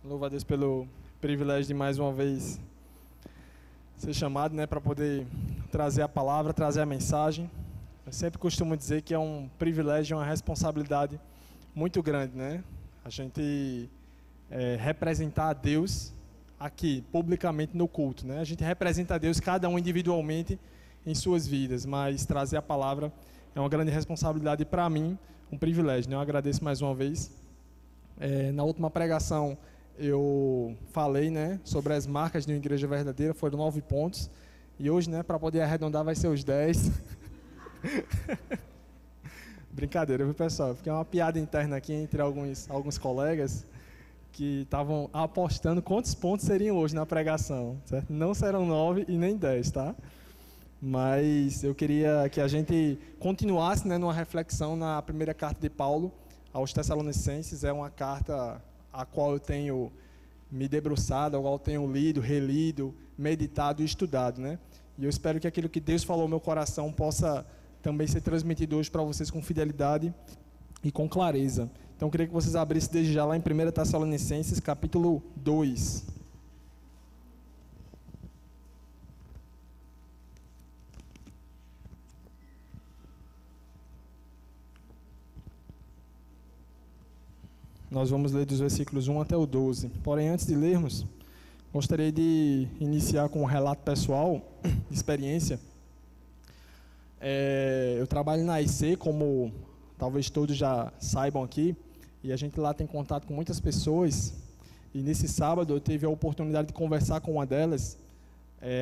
Louvo a Deus pelo privilégio de mais uma vez ser chamado, para poder trazer a palavra, trazer a mensagem. Eu sempre costumo dizer que é um privilégio, uma responsabilidade muito grande, A gente representar a Deus aqui, publicamente no culto, A gente representa a Deus, cada um individualmente, em suas vidas, mas trazer a palavra é uma grande responsabilidade para mim, um privilégio, Eu agradeço mais uma vez. Na última pregação eu falei, sobre as marcas de uma igreja verdadeira, foram 9 pontos, e hoje, para poder arredondar, vai ser os 10. Brincadeira, viu, pessoal? Porque é uma piada interna aqui entre alguns colegas que estavam apostando quantos pontos seriam hoje na pregação, certo? Não serão 9 e nem 10, tá? Mas eu queria que a gente continuasse, numa reflexão na primeira carta de Paulo aos Tessalonicenses. É uma carta a qual eu tenho me debruçado, a qual eu tenho lido, relido, meditado e estudado, E eu espero que aquilo que Deus falou no meu coração possa também ser transmitido hoje para vocês com fidelidade e com clareza. Então eu queria que vocês abrissem desde já lá em 1 Tessalonicenses, capítulo 2. Nós vamos ler dos versículos 1 até o 12. Porém, antes de lermos, gostaria de iniciar com um relato pessoal, de experiência. Eu trabalho na IC, como talvez todos já saibam aqui, e a gente lá tem contato com muitas pessoas. E nesse sábado eu tive a oportunidade de conversar com uma delas,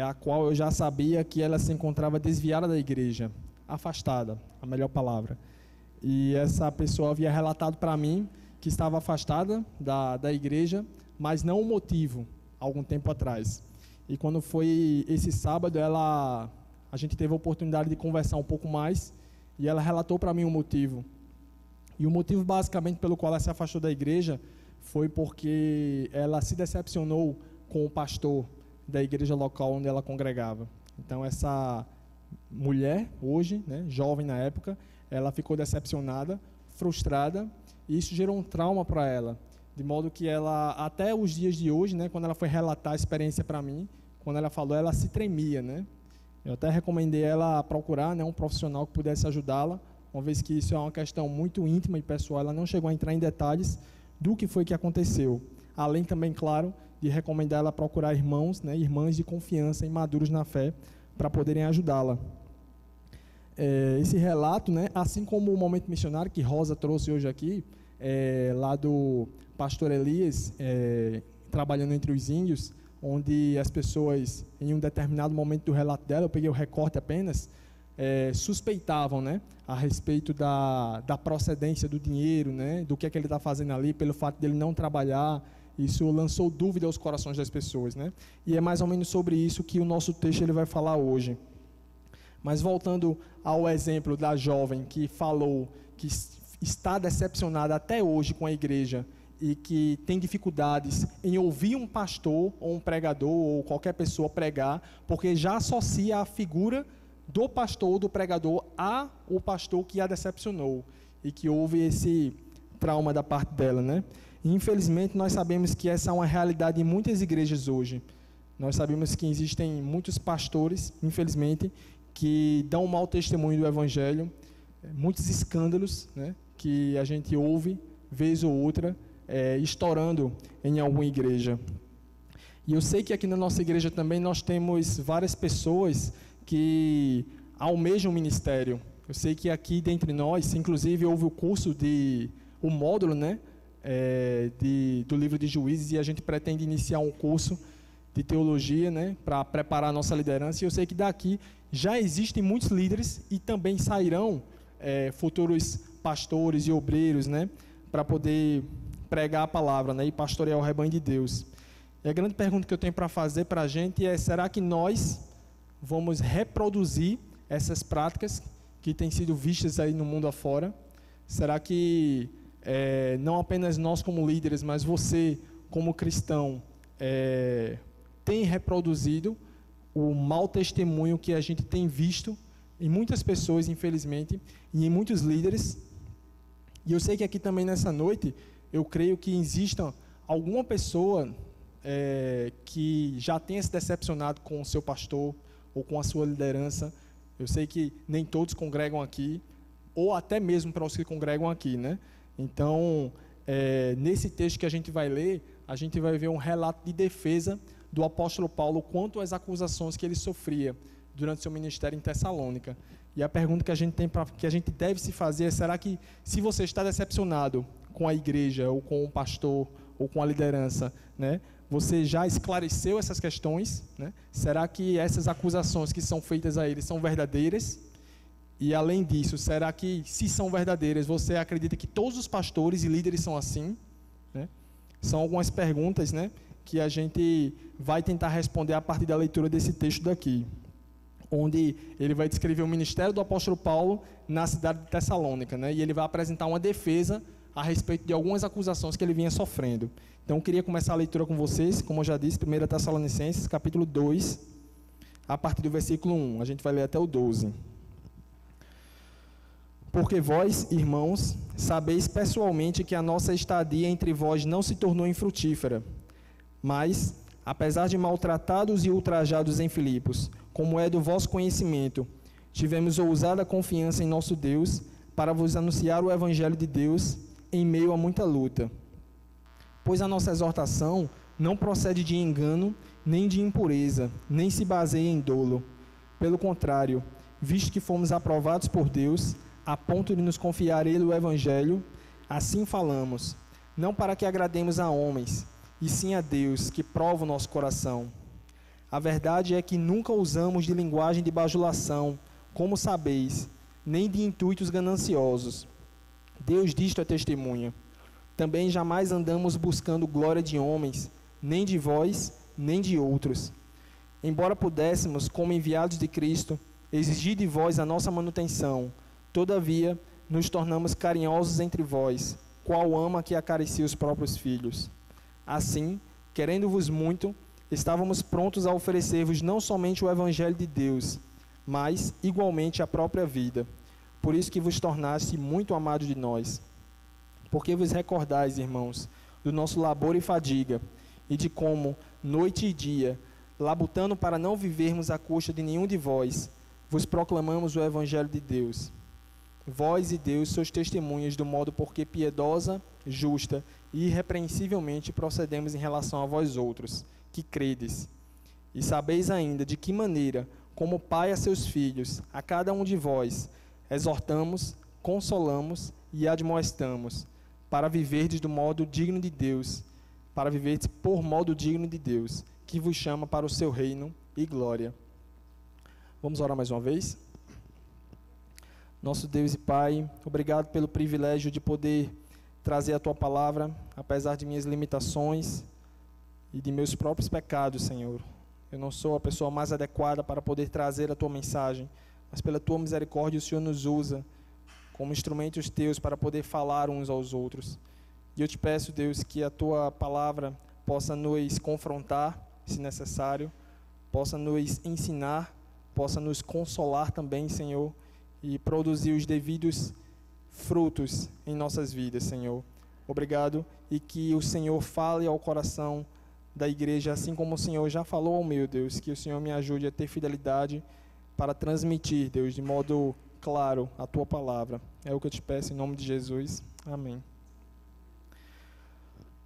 a qual eu já sabia que ela se encontrava desviada da igreja, afastada, a melhor palavra. E essa pessoa havia relatado para mim que estava afastada da igreja, mas não o motivo, algum tempo atrás. E quando foi esse sábado, a gente teve a oportunidade de conversar um pouco mais, e ela relatou para mim o motivo. E o motivo, basicamente, pelo qual ela se afastou da igreja, foi porque ela se decepcionou com o pastor da igreja local onde ela congregava. Então, essa mulher, hoje, jovem na época, ela ficou decepcionada, frustrada, e isso gerou um trauma para ela, de modo que ela, até os dias de hoje, quando ela foi relatar a experiência para mim, quando ela falou, ela se tremia, Eu até recomendei ela procurar, um profissional que pudesse ajudá-la, uma vez que isso é uma questão muito íntima e pessoal. Ela não chegou a entrar em detalhes do que foi que aconteceu. Além também, claro, de recomendar ela procurar irmãos, irmãs de confiança e maduros na fé, para poderem ajudá-la. Esse relato, assim como o momento missionário que Rosa trouxe hoje aqui, lá do pastor Elias, trabalhando entre os índios, onde as pessoas, em um determinado momento do relato dela, eu peguei o recorte apenas, suspeitavam, a respeito da procedência do dinheiro, do que é que ele está fazendo ali, pelo fato dele não trabalhar. Isso lançou dúvida aos corações das pessoas, E é mais ou menos sobre isso que o nosso texto ele vai falar hoje. Mas voltando ao exemplo da jovem que falou que está decepcionada até hoje com a igreja e que tem dificuldades em ouvir um pastor ou um pregador ou qualquer pessoa pregar, porque já associa a figura do pastor ou do pregador ao pastor que a decepcionou e que houve esse trauma da parte dela, E, infelizmente, nós sabemos que essa é uma realidade em muitas igrejas hoje. Nós sabemos que existem muitos pastores, infelizmente, que dão um mau testemunho do Evangelho, muitos escândalos, que a gente ouve, vez ou outra, estourando em alguma igreja. E eu sei que aqui na nossa igreja também nós temos várias pessoas que almejam o ministério. Eu sei que aqui dentre nós, inclusive houve o módulo, do livro de Juízes, e a gente pretende iniciar um curso de teologia, para preparar a nossa liderança. E eu sei que daqui já existem muitos líderes e também sairão futuros pastores e obreiros, para poder pregar a palavra, e pastorear o rebanho de Deus. E a grande pergunta que eu tenho para fazer para a gente é: será que nós vamos reproduzir essas práticas que têm sido vistas aí no mundo afora? Será que não apenas nós como líderes, mas você como cristão tem reproduzido o mau testemunho que a gente tem visto em muitas pessoas, infelizmente, e em muitos líderes? E eu sei que aqui também nessa noite, eu creio que existam alguma pessoa que já tenha se decepcionado com o seu pastor ou com a sua liderança? Eu sei que nem todos congregam aqui, ou até mesmo para os que congregam aqui, né? Então, nesse texto que a gente vai ler, a gente vai ver um relato de defesa do apóstolo Paulo quanto às acusações que ele sofria durante seu ministério em Tessalônica. E a pergunta que a gente deve se fazer é: será que, se você está decepcionado com a igreja, ou com o pastor, ou com a liderança, né, você já esclareceu essas questões, né? Será que essas acusações que são feitas a ele são verdadeiras? E além disso, será que, se são verdadeiras, você acredita que todos os pastores e líderes são assim, né? São algumas perguntas, né, que a gente vai tentar responder a partir da leitura desse texto daqui, onde ele vai descrever o ministério do apóstolo Paulo na cidade de Tessalônica, né? E ele vai apresentar uma defesa a respeito de algumas acusações que ele vinha sofrendo. Então, eu queria começar a leitura com vocês, como eu já disse, 1 Tessalonicenses, capítulo 2, a partir do versículo 1. A gente vai ler até o 12. Porque vós, irmãos, sabeis pessoalmente que a nossa estadia entre vós não se tornou infrutífera, mas, apesar de maltratados e ultrajados em Filipos, como é do vosso conhecimento, tivemos ousada confiança em nosso Deus para vos anunciar o Evangelho de Deus em meio a muita luta. Pois a nossa exortação não procede de engano, nem de impureza, nem se baseia em dolo. Pelo contrário, visto que fomos aprovados por Deus, a ponto de nos confiar Ele o Evangelho, assim falamos, não para que agrademos a homens, e sim a Deus, que prova o nosso coração. A verdade é que nunca usamos de linguagem de bajulação, como sabeis, nem de intuitos gananciosos. Deus disto é testemunha. Também jamais andamos buscando glória de homens, nem de vós, nem de outros. Embora pudéssemos, como enviados de Cristo, exigir de vós a nossa manutenção, todavia nos tornamos carinhosos entre vós, qual ama que acaricia os próprios filhos. Assim, querendo-vos muito, estávamos prontos a oferecer-vos não somente o Evangelho de Deus, mas, igualmente, a própria vida. Por isso que vos tornaste muito amados de nós. Porque vos recordais, irmãos, do nosso labor e fadiga, e de como, noite e dia, labutando para não vivermos à custa de nenhum de vós, vos proclamamos o Evangelho de Deus. Vós e Deus sois testemunhas do modo porque piedosa, justa e irrepreensivelmente procedemos em relação a vós outros, que credes. E sabeis ainda de que maneira, como pai a seus filhos, a cada um de vós, exortamos, consolamos e admoestamos, para viverdes do modo digno de Deus, para viverdes por modo digno de Deus, que vos chama para o seu reino e glória. Vamos orar mais uma vez? Nosso Deus e Pai, obrigado pelo privilégio de poder trazer a Tua palavra, apesar de minhas limitações e de meus próprios pecados, Senhor. Eu não sou a pessoa mais adequada para poder trazer a Tua mensagem, mas pela Tua misericórdia o Senhor nos usa como instrumentos Teus para poder falar uns aos outros. E eu te peço, Deus, que a Tua palavra possa nos confrontar, se necessário, possa nos ensinar, possa nos consolar também, Senhor, e produzir os devidos frutos em nossas vidas, Senhor. Obrigado, e que o Senhor fale ao coração da igreja, assim como o Senhor já falou ao meu, Deus, que o Senhor me ajude a ter fidelidade para transmitir, Deus, de modo claro a Tua palavra. É o que eu te peço em nome de Jesus. Amém.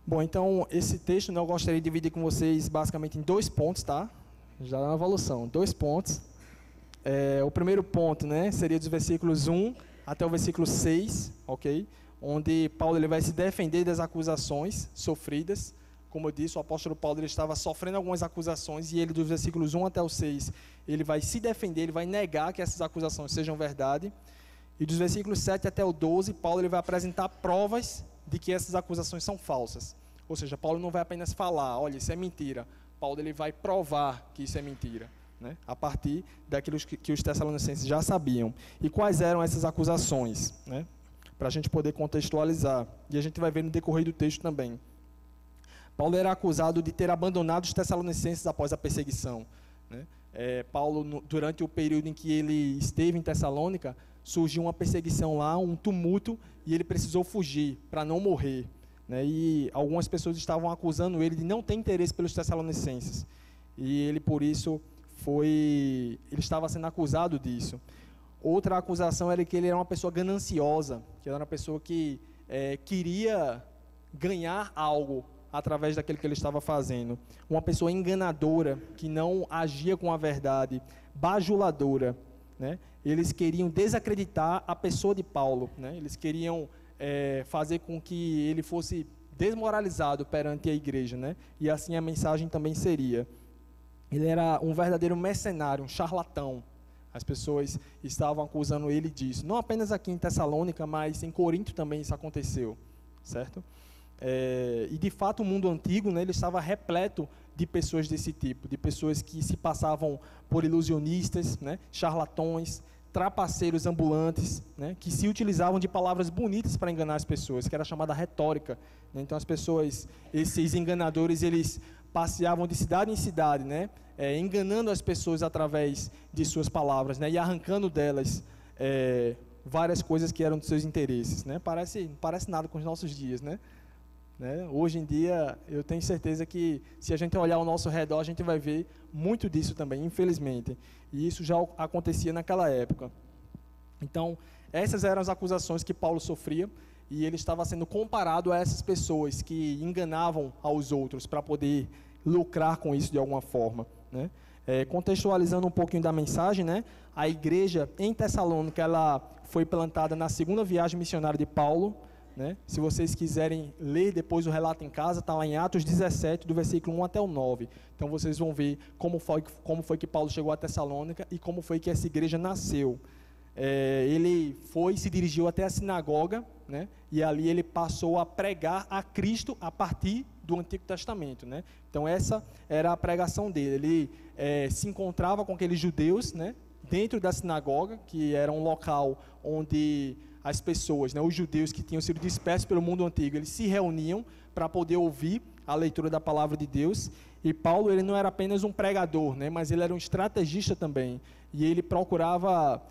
Bom, então, esse texto eu gostaria de dividir com vocês basicamente em 2 pontos, tá? Já é uma evolução, 2 pontos. O primeiro ponto, né, seria dos versículos 1 até o versículo 6, ok? Onde Paulo ele vai se defender das acusações sofridas. Como eu disse, o apóstolo Paulo ele estava sofrendo algumas acusações, e ele, dos versículos 1 até o 6, ele vai se defender, ele vai negar que essas acusações sejam verdade. E dos versículos 7 até o 12, Paulo ele vai apresentar provas de que essas acusações são falsas. Ou seja, Paulo não vai apenas falar, olha, isso é mentira. Paulo ele vai provar que isso é mentira, né? A partir daquilo que os tessalonicenses já sabiam. E quais eram essas acusações, né? Para a gente poder contextualizar. E a gente vai ver no decorrer do texto também. Paulo era acusado de ter abandonado os tessalonicenses após a perseguição, né? Paulo, durante o período em que ele esteve em Tessalônica, surgiu uma perseguição lá, um tumulto, e ele precisou fugir para não morrer, né? E algumas pessoas estavam acusando ele de não ter interesse pelos Tessalonicenses. E ele, por isso, ele estava sendo acusado disso. Outra acusação era que ele era uma pessoa gananciosa, que era uma pessoa que queria ganhar algo através daquilo que ele estava fazendo. Uma pessoa enganadora, que não agia com a verdade, bajuladora, né? Eles queriam desacreditar a pessoa de Paulo, né? Eles queriam fazer com que ele fosse desmoralizado perante a igreja, né? E assim a mensagem também seria. Ele era um verdadeiro mercenário, um charlatão. As pessoas estavam acusando ele disso. Não apenas aqui em Tessalônica, mas em Corinto também isso aconteceu, certo? E de fato o mundo antigo, né, ele estava repleto de pessoas desse tipo, de pessoas que se passavam por ilusionistas, né, charlatões, trapaceiros ambulantes, né, que se utilizavam de palavras bonitas para enganar as pessoas, que era chamada retórica, né? Então as pessoas, esses enganadores, eles passeavam de cidade em cidade, né, enganando as pessoas através de suas palavras, né, e arrancando delas várias coisas que eram dos seus interesses, né? Parece nada com os nossos dias, né? Hoje em dia, eu tenho certeza que se a gente olhar ao nosso redor, a gente vai ver muito disso também, infelizmente. E isso já acontecia naquela época. Então, essas eram as acusações que Paulo sofria, e ele estava sendo comparado a essas pessoas que enganavam aos outros para poder lucrar com isso de alguma forma, né? Contextualizando um pouquinho da mensagem, né? A igreja em Tessalônica, ela foi plantada na segunda viagem missionária de Paulo, né? Se vocês quiserem ler depois o relato em casa, está lá em Atos 17, do versículo 1 até o 9. Então vocês vão ver como foi que Paulo chegou a Tessalônica e como foi que essa igreja nasceu. Ele se dirigiu até a sinagoga, né? E ali ele passou a pregar a Cristo a partir do Antigo Testamento, né? Então essa era a pregação dele. Ele se encontrava com aqueles judeus, né, dentro da sinagoga, que era um local onde as pessoas, né, os judeus que tinham sido dispersos pelo mundo antigo, eles se reuniam para poder ouvir a leitura da palavra de Deus. E Paulo, ele não era apenas um pregador, né, mas ele era um estrategista também. E ele procurava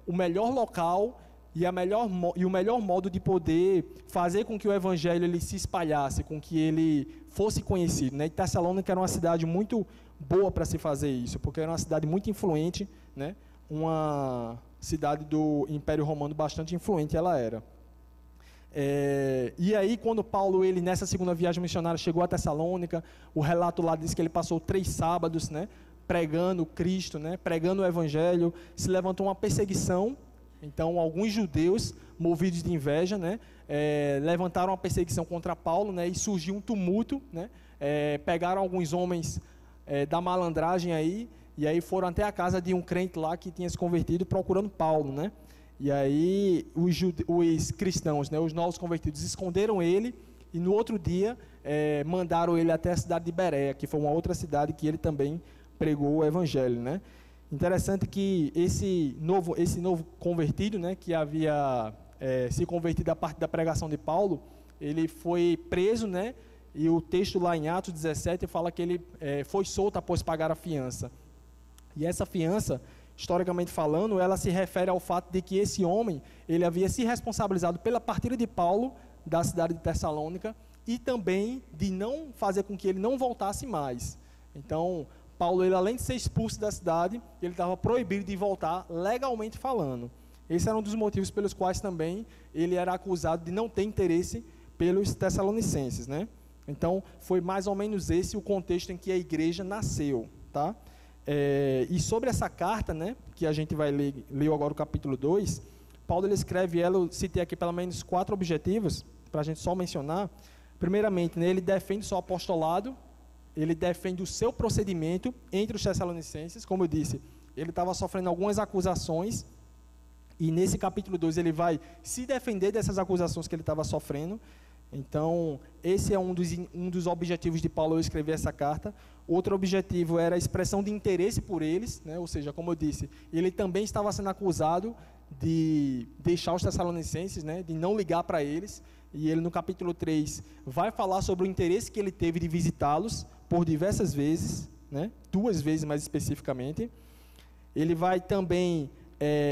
o melhor local e o melhor modo de poder fazer com que o evangelho ele se espalhasse, com que ele fosse conhecido, né? E Tessalônica era uma cidade muito boa para se fazer isso, porque era uma cidade muito influente, né? Uma cidade do Império Romano bastante influente ela era. E aí, quando Paulo, ele nessa segunda viagem missionária chegou a Tessalônica, o relato lá diz que ele passou 3 sábados, né, pregando Cristo, né, pregando o Evangelho. Se levantou uma perseguição. Então, alguns judeus, movidos de inveja, né, levantaram uma perseguição contra Paulo, né, e surgiu um tumulto, né, pegaram alguns homens da malandragem aí, e aí foram até a casa de um crente lá que tinha se convertido procurando Paulo, né? E aí os cristãos, né, os novos convertidos, esconderam ele, e no outro dia mandaram ele até a cidade de Bereia, que foi uma outra cidade que ele também pregou o evangelho, né? Interessante que esse novo convertido, né, que havia se convertido a partir da pregação de Paulo, ele foi preso, né? E o texto lá em Atos 17 fala que ele foi solto após pagar a fiança. E essa fiança, historicamente falando, ela se refere ao fato de que esse homem, ele havia se responsabilizado pela partida de Paulo da cidade de Tessalônica e também de não fazer com que ele não voltasse mais. Então, Paulo, ele, além de ser expulso da cidade, ele estava proibido de voltar legalmente falando. Esse era um dos motivos pelos quais também ele era acusado de não ter interesse pelos tessalonicenses, né? Então, foi mais ou menos esse o contexto em que a igreja nasceu, tá? E sobre essa carta, né, que a gente vai ler agora o capítulo 2, Paulo ele escreve ela, eu citei aqui pelo menos 4 objetivos, para a gente só mencionar. Primeiramente, né, ele defende o seu apostolado, ele defende o seu procedimento entre os tessalonicenses. Como eu disse, ele estava sofrendo algumas acusações, e nesse capítulo 2 ele vai se defender dessas acusações que ele estava sofrendo. Então, esse é um dos objetivos de Paulo ao escrever essa carta. Outro objetivo era a expressão de interesse por eles, né? Ou seja, como eu disse, ele também estava sendo acusado de deixar os tessalonicenses, né? De não ligar para eles. E ele, no capítulo 3, vai falar sobre o interesse que ele teve de visitá-los por diversas vezes, né? 2 vezes mais especificamente. Ele vai também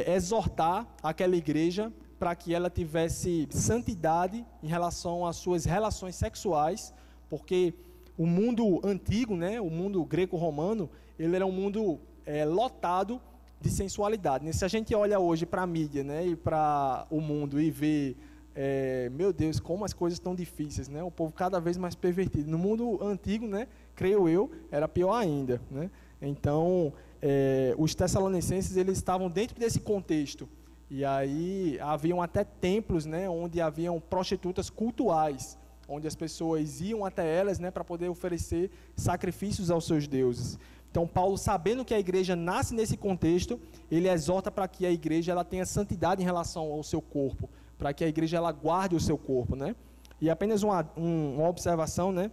exortar aquela igreja para que ela tivesse santidade em relação às suas relações sexuais, porque o mundo antigo, né, o mundo greco-romano, ele era um mundo lotado de sensualidade. Se a gente olha hoje para a mídia, né, e para o mundo e vê, meu Deus, como as coisas estão difíceis, né, o povo cada vez mais pervertido. No mundo antigo, né, creio eu, era pior ainda, né? Então, os tessalonicenses, eles estavam dentro desse contexto. E aí haviam até templos, né, onde haviam prostitutas cultuais, onde as pessoas iam até elas, né, para poder oferecer sacrifícios aos seus deuses. Então, Paulo, sabendo que a igreja nasce nesse contexto, ele exorta para que a igreja ela tenha santidade em relação ao seu corpo, para que a igreja ela guarde o seu corpo, né? E apenas uma observação, né?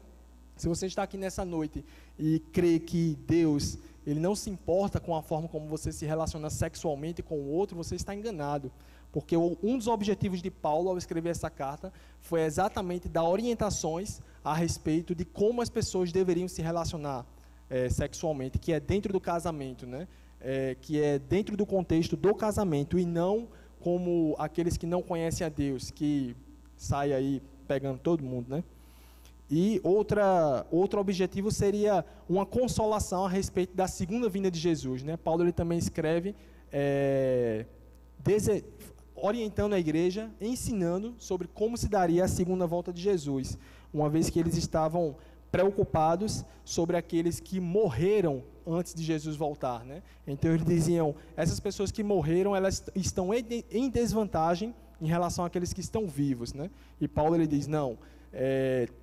Se você está aqui nessa noite e crê que Deus, ele não se importa com a forma como você se relaciona sexualmente com o outro, você está enganado. Porque um dos objetivos de Paulo ao escrever essa carta foi exatamente dar orientações a respeito de como as pessoas deveriam se relacionar sexualmente, que é dentro do casamento, né? Que é dentro do contexto do casamento e não como aqueles que não conhecem a Deus, que saem aí pegando todo mundo, né? E outro objetivo seria uma consolação a respeito da segunda vinda de Jesus, né? Paulo ele também escreve orientando a igreja, ensinando sobre como se daria a segunda volta de Jesus, uma vez que eles estavam preocupados sobre aqueles que morreram antes de Jesus voltar, né? Então eles diziam, essas pessoas que morreram, elas estão em desvantagem em relação àqueles que estão vivos, né? E Paulo ele diz, não,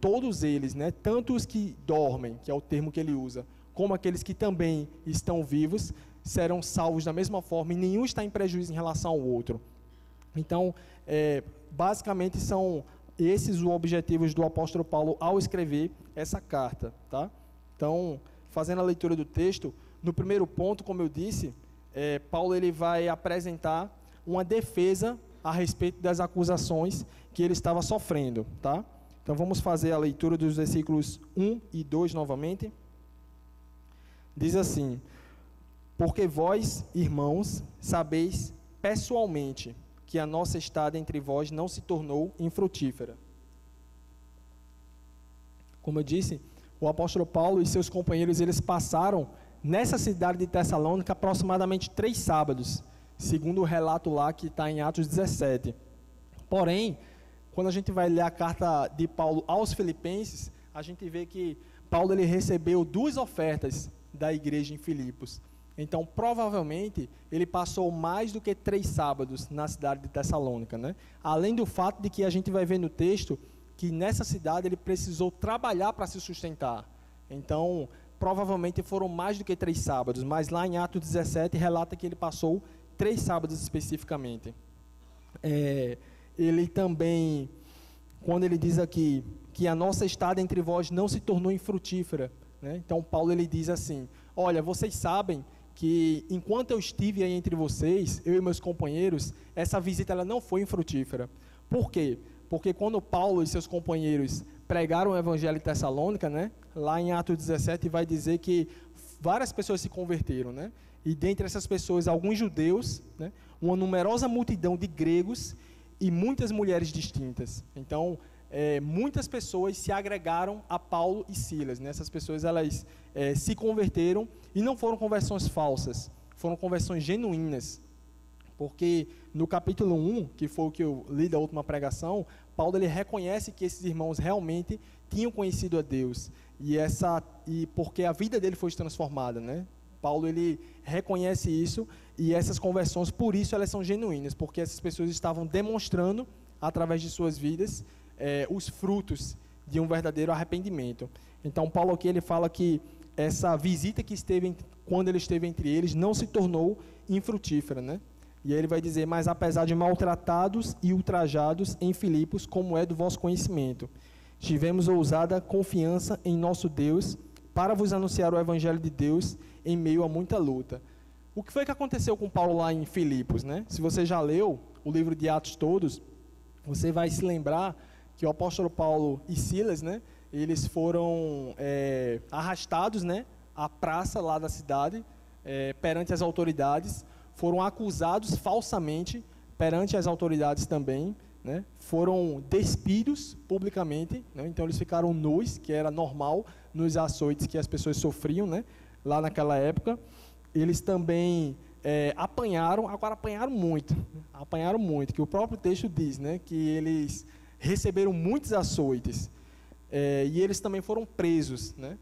todos eles, né, tanto os que dormem, que é o termo que ele usa, como aqueles que também estão vivos, serão salvos da mesma forma e nenhum está em prejuízo em relação ao outro. Então, basicamente são esses os objetivos do apóstolo Paulo ao escrever essa carta, tá? Então, fazendo a leitura do texto, no primeiro ponto, como eu disse, Paulo ele vai apresentar uma defesa a respeito das acusações que ele estava sofrendo, tá? Então, vamos fazer a leitura dos versículos 1 e 2 novamente. Diz assim, porque vós, irmãos, sabeis pessoalmente que a nossa estada entre vós não se tornou infrutífera. Como eu disse, o apóstolo Paulo e seus companheiros, eles passaram nessa cidade de Tessalônica aproximadamente 3 sábados, segundo o relato lá que está em Atos 17. Porém, quando a gente vai ler a carta de Paulo aos Filipenses, a gente vê que Paulo ele recebeu 2 ofertas da igreja em Filipos. Então, provavelmente, ele passou mais do que 3 sábados na cidade de Tessalônica, né? Além do fato de que a gente vai ver no texto que nessa cidade ele precisou trabalhar para se sustentar. Então, provavelmente foram mais do que 3 sábados, mas lá em Atos 17 relata que ele passou 3 sábados especificamente. Ele também, quando ele diz aqui que a nossa estada entre vós não se tornou infrutífera, né? Então, Paulo ele diz assim, olha, vocês sabem que enquanto eu estive aí entre vocês, eu e meus companheiros, essa visita ela não foi infrutífera. Por quê? Porque quando Paulo e seus companheiros pregaram o evangelho em Tessalônica, né, lá em Atos 17 vai dizer que várias pessoas se converteram, né? E dentre essas pessoas, alguns judeus, né, uma numerosa multidão de gregos e muitas mulheres distintas. Então, muitas pessoas se agregaram a Paulo e Silas, né? Essas pessoas elas se converteram e não foram conversões falsas, foram conversões genuínas, porque no capítulo 1, que foi o que eu li da última pregação, Paulo ele reconhece que esses irmãos realmente tinham conhecido a Deus e porque a vida dele foi transformada, né? Paulo ele reconhece isso e essas conversões, por isso elas são genuínas, porque essas pessoas estavam demonstrando através de suas vidas os frutos de um verdadeiro arrependimento. Então Paulo aqui ele fala que essa visita que quando ele esteve entre eles não se tornou infrutífera, né? E aí ele vai dizer, mas apesar de maltratados e ultrajados em Filipos, como é do vosso conhecimento, tivemos ousada confiança em nosso Deus para vos anunciar o evangelho de Deus em meio a muita luta. O que foi que aconteceu com Paulo lá em Filipos, né? Se você já leu o livro de Atos todos, você vai se lembrar que o apóstolo Paulo e Silas, né, eles foram arrastados, né, à praça lá da cidade, perante as autoridades, foram acusados falsamente perante as autoridades também, né, foram despidos publicamente, né, então eles ficaram nus, que era normal nos açoites que as pessoas sofriam, né, lá naquela época. Eles também apanharam, agora apanharam muito, que o próprio texto diz, né, que eles receberam muitos açoites, e eles também foram presos, né,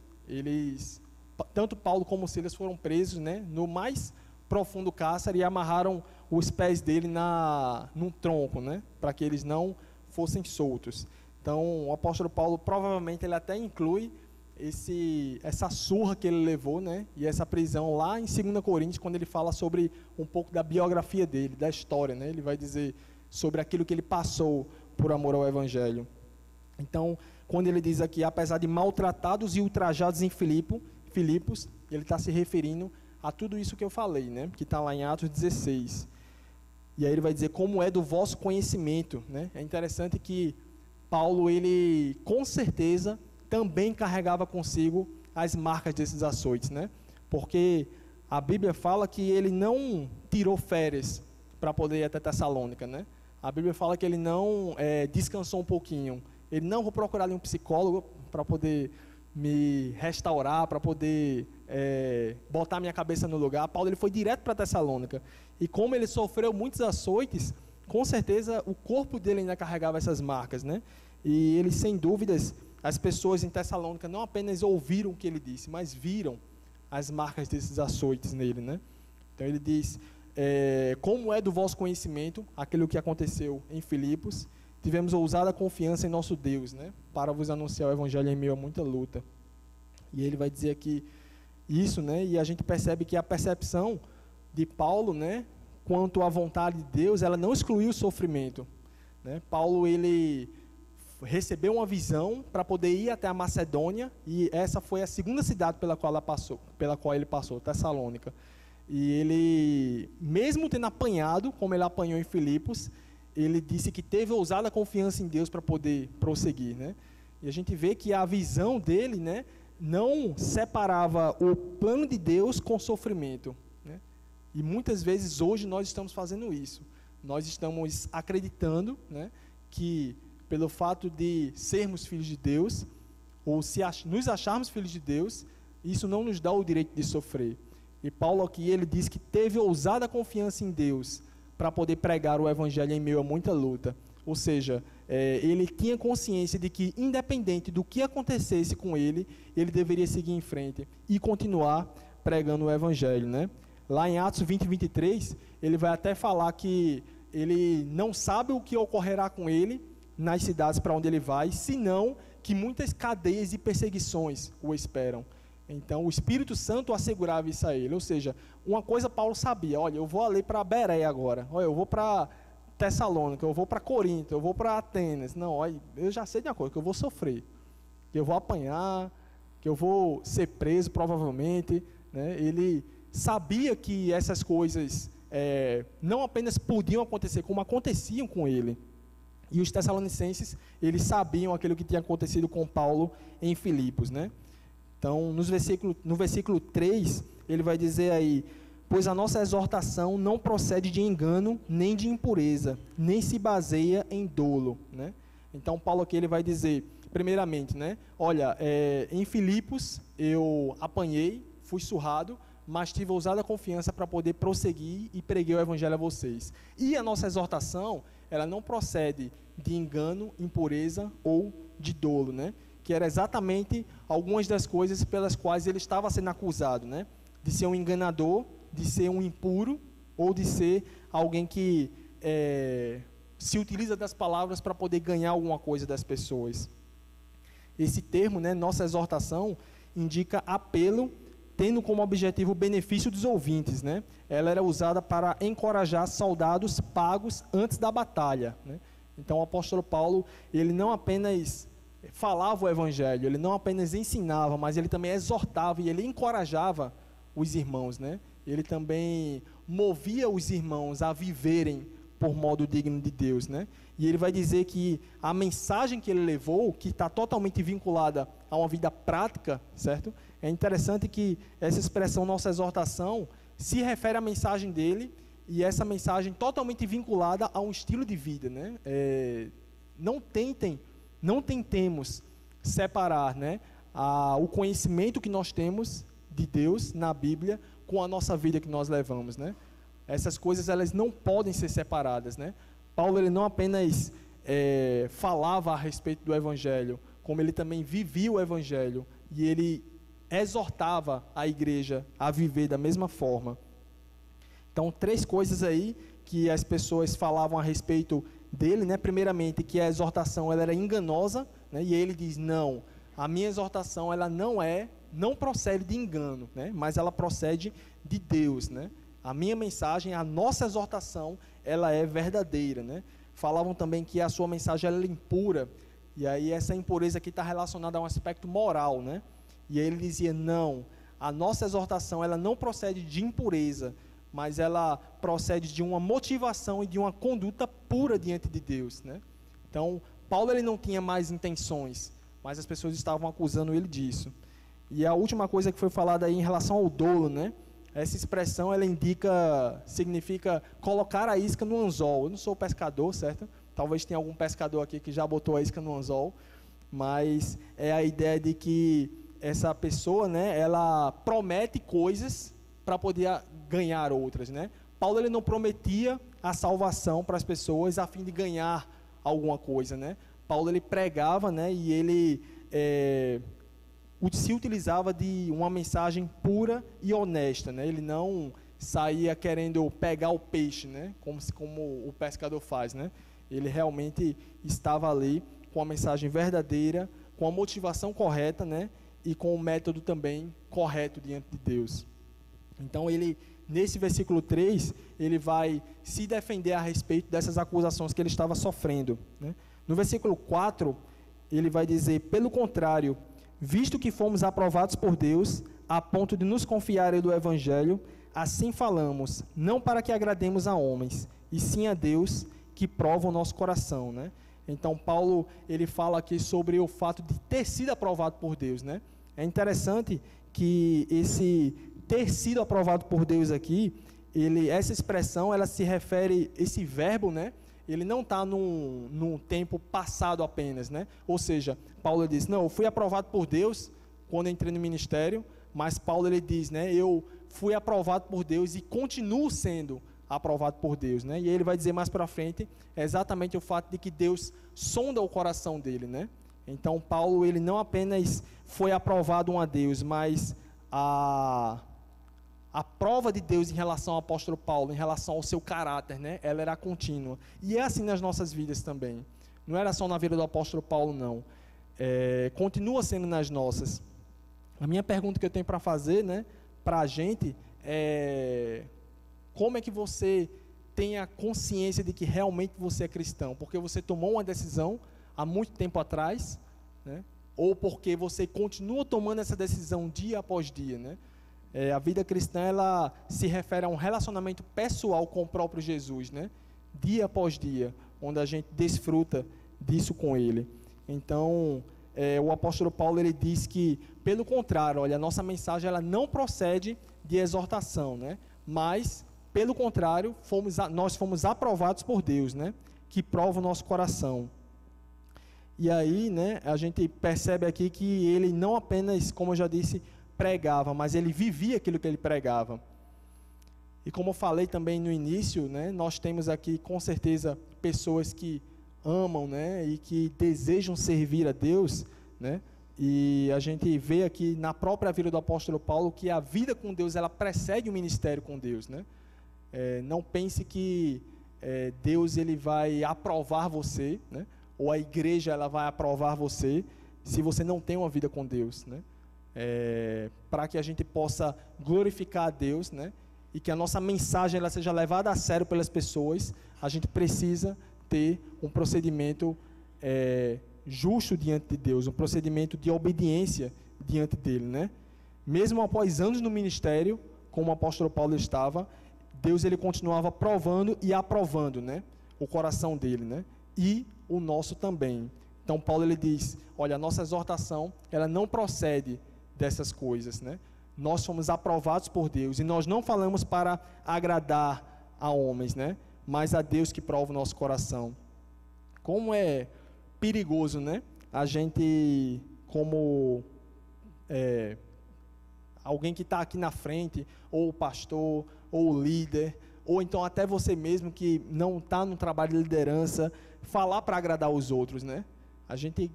tanto Paulo como Silas foram presos, né, no mais profundo cárcere, e amarraram os pés dele num tronco, né, para que eles não fossem soltos. Então, o apóstolo Paulo provavelmente ele até inclui essa surra que ele levou, né, e essa prisão lá em 2 Coríntios, quando ele fala sobre um pouco da biografia dele, da história, né, ele vai dizer sobre aquilo que ele passou por amor ao Evangelho. Então, quando ele diz aqui, apesar de maltratados e ultrajados em Filipos, ele está se referindo a tudo isso que eu falei, né, que está lá em Atos 16. E aí ele vai dizer, como é do vosso conhecimento, né? É interessante que Paulo, ele com certeza também carregava consigo as marcas desses açoites, né? Porque a Bíblia fala que ele não tirou férias para poder ir até Tessalônica, né? A Bíblia fala que ele não descansou um pouquinho. Ele não vou procurar ali um psicólogo para poder me restaurar, para poder botar minha cabeça no lugar. Paulo ele foi direto para Tessalônica. E como ele sofreu muitos açoites, com certeza o corpo dele ainda carregava essas marcas, né? E ele, sem dúvidas, as pessoas em Tessalônica não apenas ouviram o que ele disse, mas viram as marcas desses açoites nele, né? Então ele diz, como é do vosso conhecimento, aquilo que aconteceu em Filipos, tivemos ousada confiança em nosso Deus, né? Para vos anunciar o Evangelho em meio a muita luta. E ele vai dizer aqui isso, né? E a gente percebe que a percepção de Paulo, né, quanto à vontade de Deus, ela não excluiu o sofrimento, né? Paulo, ele recebeu uma visão para poder ir até a Macedônia, e essa foi a segunda cidade pela qual ele passou, Tessalônica. E ele, mesmo tendo apanhado, como ele apanhou em Filipos, ele disse que teve ousada confiança em Deus para poder prosseguir, né? E a gente vê que a visão dele, né, não separava o plano de Deus com o sofrimento, né? E muitas vezes hoje nós estamos fazendo isso. Nós estamos acreditando, né, que pelo fato de sermos filhos de Deus, ou nos acharmos filhos de Deus, isso não nos dá o direito de sofrer. E Paulo aqui, ele diz que teve ousada confiança em Deus para poder pregar o Evangelho em meio a muita luta. Ou seja, ele tinha consciência de que, independente do que acontecesse com ele, ele deveria seguir em frente e continuar pregando o Evangelho, né? Lá em Atos 20, 23, ele vai até falar que ele não sabe o que ocorrerá com ele nas cidades para onde ele vai, senão que muitas cadeias e perseguições o esperam. Então, o Espírito Santo assegurava isso a ele. Ou seja, uma coisa Paulo sabia, olha, eu vou ali para Bereia agora, olha, eu vou para Tessalônica, eu vou para Corinto, eu vou para Atenas. Não, olha, eu já sei de uma coisa, que eu vou sofrer, que eu vou apanhar, que eu vou ser preso provavelmente, né? Ele sabia que essas coisas não apenas podiam acontecer, como aconteciam com ele. E os tessalonicenses, eles sabiam aquilo que tinha acontecido com Paulo em Filipos, né? Então, no versículo 3, ele vai dizer aí, pois a nossa exortação não procede de engano, nem de impureza, nem se baseia em dolo, né? Então, Paulo aqui ele vai dizer, primeiramente, né? Olha, em Filipos eu apanhei, fui surrado, mas tive ousada confiança para poder prosseguir e preguei o Evangelho a vocês. E a nossa exortação, ela não procede de engano, impureza ou de dolo, né? Que era exatamente algumas das coisas pelas quais ele estava sendo acusado, né? De ser um enganador, de ser um impuro, ou de ser alguém que se utiliza das palavras para poder ganhar alguma coisa das pessoas. Esse termo, né, nossa exortação, indica apelo, tendo como objetivo o benefício dos ouvintes, né? Ela era usada para encorajar soldados pagos antes da batalha, né? Então o apóstolo Paulo, ele não apenas falava o Evangelho, ele não apenas ensinava, mas ele também exortava e ele encorajava os irmãos, né? Ele também movia os irmãos a viverem por modo digno de Deus, né? E ele vai dizer que a mensagem que ele levou, que está totalmente vinculada a uma vida prática, certo? É interessante que essa expressão, nossa exortação, se refere à mensagem dele e essa mensagem totalmente vinculada a um estilo de vida, né? Não tentemos separar, né, o conhecimento que nós temos de Deus na Bíblia com a nossa vida que nós levamos, né? Essas coisas, elas não podem ser separadas, né? Paulo, ele não apenas falava a respeito do Evangelho, como ele também vivia o Evangelho, e ele exortava a igreja a viver da mesma forma. Então, 3 coisas aí que as pessoas falavam a respeito dele, né? Primeiramente, que a exortação ela era enganosa, né? E ele diz: não, a minha exortação ela não procede de engano, né? Mas ela procede de Deus, né? A minha mensagem, a nossa exortação, ela é verdadeira, né? Falavam também que a sua mensagem ela é impura, e aí essa impureza aqui está relacionada a um aspecto moral, né? E aí ele dizia: não, a nossa exortação ela não procede de impureza, mas ela procede de uma motivação e de uma conduta pura diante de Deus, né? Então, Paulo ele não tinha mais intenções, mas as pessoas estavam acusando ele disso. E a última coisa que foi falada aí em relação ao dolo, né? Essa expressão, ela significa colocar a isca no anzol. Eu não sou pescador, certo? Talvez tenha algum pescador aqui que já botou a isca no anzol, mas é a ideia de que essa pessoa, né, ela promete coisas para poder ganhar outras, né? Paulo, ele não prometia a salvação para as pessoas a fim de ganhar alguma coisa, né? Paulo, ele pregava, né, e ele se utilizava de uma mensagem pura e honesta, né? Ele não saía querendo pegar o peixe, né? Como o pescador faz, né? Ele realmente estava ali com a mensagem verdadeira, com a motivação correta, né? E com o método também correto diante de Deus. Então ele, nesse versículo 3, ele vai se defender a respeito dessas acusações que ele estava sofrendo, né? No versículo 4, ele vai dizer: pelo contrário, visto que fomos aprovados por Deus, a ponto de nos confiarem do Evangelho, assim falamos, não para que agrademos a homens, e sim a Deus, que prova o nosso coração, né? Então, Paulo, ele fala aqui sobre o fato de ter sido aprovado por Deus, né? É interessante que esse ter sido aprovado por Deus aqui, essa expressão, ela se refere, esse verbo, né? Ele não está num tempo passado apenas, né? Ou seja, Paulo diz: não, eu fui aprovado por Deus quando entrei no ministério, mas Paulo, ele diz, né? Eu fui aprovado por Deus e continuo sendo aprovado por Deus, né? E ele vai dizer mais para frente exatamente o fato de que Deus sonda o coração dele, né? Então, Paulo, ele não apenas foi aprovado a Deus, mas a prova de Deus em relação ao apóstolo Paulo, em relação ao seu caráter, né? Ela era contínua. E é assim nas nossas vidas também. Não era só na vida do apóstolo Paulo, não. Continua sendo nas nossas. A minha pergunta que eu tenho para fazer, né, para a gente, é: como é que você tem a consciência de que realmente você é cristão? Porque você tomou uma decisão há muito tempo atrás, né? Ou porque você continua tomando essa decisão dia após dia, né? A vida cristã, ela se refere a um relacionamento pessoal com o próprio Jesus, né? Dia após dia, onde a gente desfruta disso com Ele. Então, o apóstolo Paulo, ele diz que, pelo contrário, olha, a nossa mensagem, ela não procede de exortação, né? Mas, pelo contrário, nós fomos aprovados por Deus, né? Que prova o nosso coração. E aí, né, a gente percebe aqui que ele não apenas, como eu já disse, pregava, mas ele vivia aquilo que ele pregava. E como eu falei também no início, né, nós temos aqui com certeza pessoas que amam, né, e que desejam servir a Deus, né, e a gente vê aqui na própria vida do apóstolo Paulo que a vida com Deus, ela precede o ministério com Deus, né? Não pense que Deus, ele vai aprovar você, né, ou a igreja, ela vai aprovar você se você não tem uma vida com Deus, né? Para que a gente possa glorificar a Deus, né? E que a nossa mensagem ela seja levada a sério pelas pessoas, a gente precisa ter um procedimento justo diante de Deus, um procedimento de obediência diante dele, né? Mesmo após anos no ministério, como o apóstolo Paulo estava, Deus, ele continuava provando e aprovando, né, o coração dele, né? E o nosso também. Então Paulo, ele diz: olha, a nossa exortação, ela não procede dessas coisas, né? Nós fomos aprovados por Deus e nós não falamos para agradar a homens, né? Mas a Deus que prova o nosso coração. Como é perigoso, né? A gente, como alguém que está aqui na frente, ou o pastor, ou o líder, ou então até você mesmo que não está no trabalho de liderança, falar para agradar os outros, né? A gente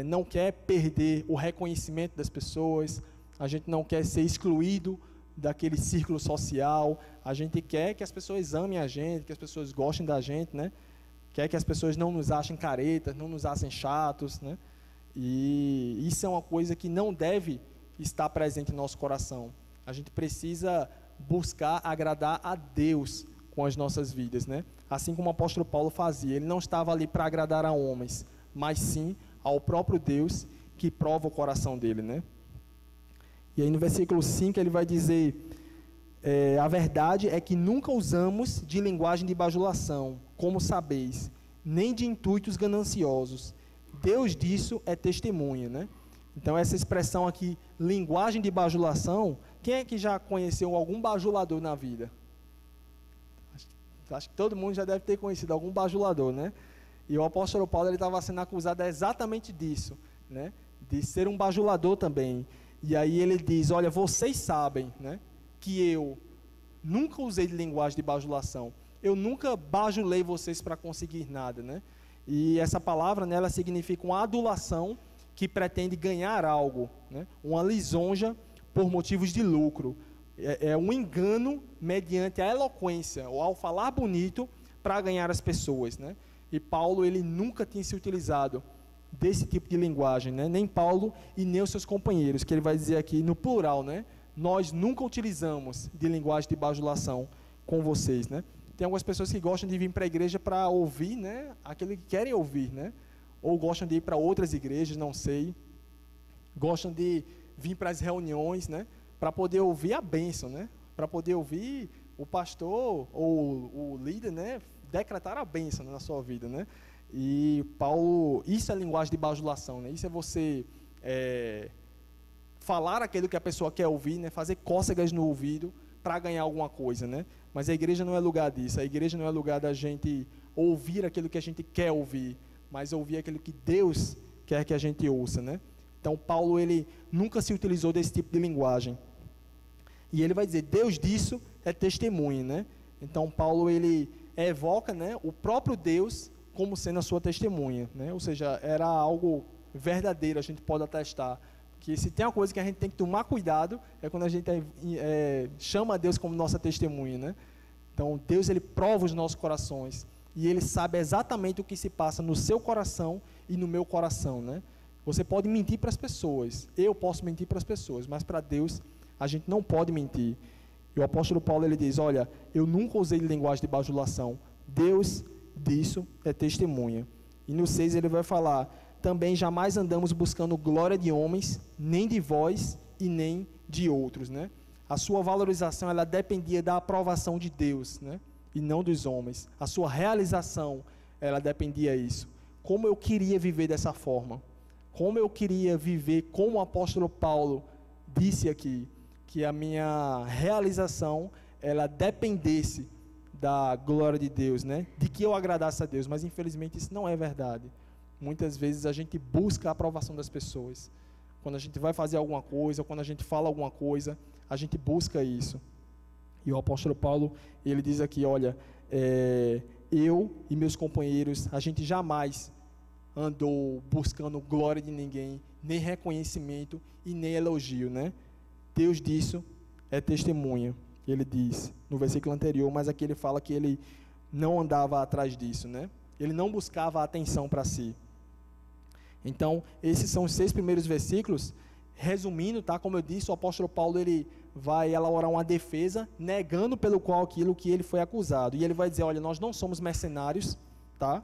não quer perder o reconhecimento das pessoas, a gente não quer ser excluído daquele círculo social, a gente quer que as pessoas amem a gente, que as pessoas gostem da gente, né? Quer que as pessoas não nos achem caretas, não nos achem chatos, né? E isso é uma coisa que não deve estar presente em nosso coração. A gente precisa buscar agradar a Deus com as nossas vidas, né? Assim como o apóstolo Paulo fazia. Ele não estava ali para agradar a homens, mas sim ao próprio Deus que prova o coração dele, né? E aí no versículo 5 ele vai dizer, a verdade é que nunca usamos de linguagem de bajulação, como sabeis, nem de intuitos gananciosos. Deus disso é testemunha, né? Então essa expressão aqui, linguagem de bajulação, quem é que já conheceu algum bajulador na vida? Acho que todo mundo já deve ter conhecido algum bajulador, né? E o apóstolo Paulo estava sendo acusado exatamente disso, né? De ser um bajulador também. E aí ele diz, olha, vocês sabem, né, que eu nunca usei de linguagem de bajulação. Eu nunca bajulei vocês para conseguir nada, né? E essa palavra, né, ela significa uma adulação que pretende ganhar algo, né? Uma lisonja por motivos de lucro. É um engano mediante a eloquência, ou ao falar bonito para ganhar as pessoas, né? E Paulo, ele nunca tinha se utilizado desse tipo de linguagem, né? Nem Paulo e nem os seus companheiros, que ele vai dizer aqui no plural, né? Nós nunca utilizamos de linguagem de bajulação com vocês, né? Tem algumas pessoas que gostam de vir para a igreja para ouvir, né? Aquilo que querem ouvir, né? Ou gostam de ir para outras igrejas, não sei. Gostam de vir para as reuniões, né? Para poder ouvir a bênção, né? Para poder ouvir o pastor ou o líder, né? Decretar a bênção na sua vida, né? E Paulo, isso é linguagem de bajulação, né? Isso é você falar aquilo que a pessoa quer ouvir, né? Fazer cócegas no ouvido para ganhar alguma coisa, né? Mas a igreja não é lugar disso. A igreja não é lugar da gente ouvir aquilo que a gente quer ouvir, mas ouvir aquilo que Deus quer que a gente ouça, né? Então Paulo, ele nunca se utilizou desse tipo de linguagem. E ele vai dizer, Deus disso é testemunha, né? Então Paulo, ele evoca, né, o próprio Deus como sendo a sua testemunha, né? Ou seja, era algo verdadeiro, a gente pode atestar. Que se tem uma coisa que a gente tem que tomar cuidado, é quando a gente chama a Deus como nossa testemunha, né? Então Deus, ele prova os nossos corações, e ele sabe exatamente o que se passa no seu coração e no meu coração, né? Você pode mentir para as pessoas, eu posso mentir para as pessoas, mas para Deus a gente não pode mentir. E o apóstolo Paulo, ele diz, olha, eu nunca usei de linguagem de bajulação, Deus disso é testemunha. E no 6 ele vai falar, também jamais andamos buscando glória de homens, nem de vós e nem de outros, né? A sua valorização, ela dependia da aprovação de Deus, né? E não dos homens. A sua realização, ela dependia disso. Como eu queria viver dessa forma? Como eu queria viver como o apóstolo Paulo disse aqui, que a minha realização, ela dependesse da glória de Deus, né? De que eu agradasse a Deus, mas infelizmente isso não é verdade. Muitas vezes a gente busca a aprovação das pessoas. Quando a gente vai fazer alguma coisa, quando a gente fala alguma coisa, a gente busca isso. E o apóstolo Paulo, ele diz aqui, olha, eu e meus companheiros, a gente jamais andou buscando glória de ninguém, nem reconhecimento e nem elogio, né? Deus disso é testemunha. Ele diz no versículo anterior, mas aqui ele fala que ele não andava atrás disso, né? Ele não buscava a atenção para si. Então, esses são os 6 primeiros versículos. Resumindo, tá? Como eu disse, o apóstolo Paulo, ele vai elaborar uma defesa, negando pelo qual aquilo que ele foi acusado. E ele vai dizer, olha, nós não somos mercenários, tá?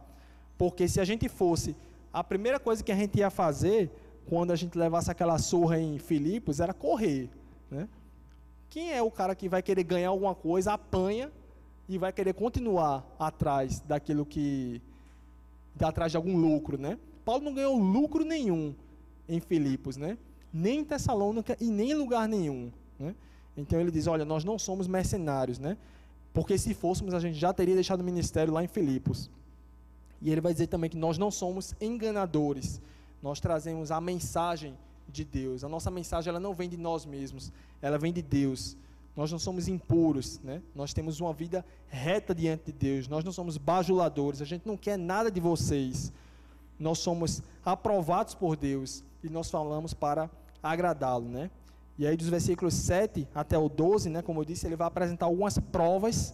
Porque se a gente fosse, a primeira coisa que a gente ia fazer, quando a gente levasse aquela surra em Filipos, era correr, né? Quem é o cara que vai querer ganhar alguma coisa, apanha e vai querer continuar atrás daquilo que, atrás de algum lucro, né? Paulo não ganhou lucro nenhum em Filipos, né? Nem em Tessalônica e nem em lugar nenhum, né? Então ele diz, olha, nós não somos mercenários, né? porque se fôssemos, a gente já teria deixado o ministério lá em Filipos. E ele vai dizer também que nós não somos enganadores, nós trazemos a mensagem de Deus. A nossa mensagem, ela não vem de nós mesmos, ela vem de Deus. Nós não somos impuros, né? Nós temos uma vida reta diante de Deus, nós não somos bajuladores, a gente não quer nada de vocês. Nós somos aprovados por Deus e nós falamos para agradá-lo, né? E aí dos versículos 7 até o 12, né, como eu disse, ele vai apresentar algumas provas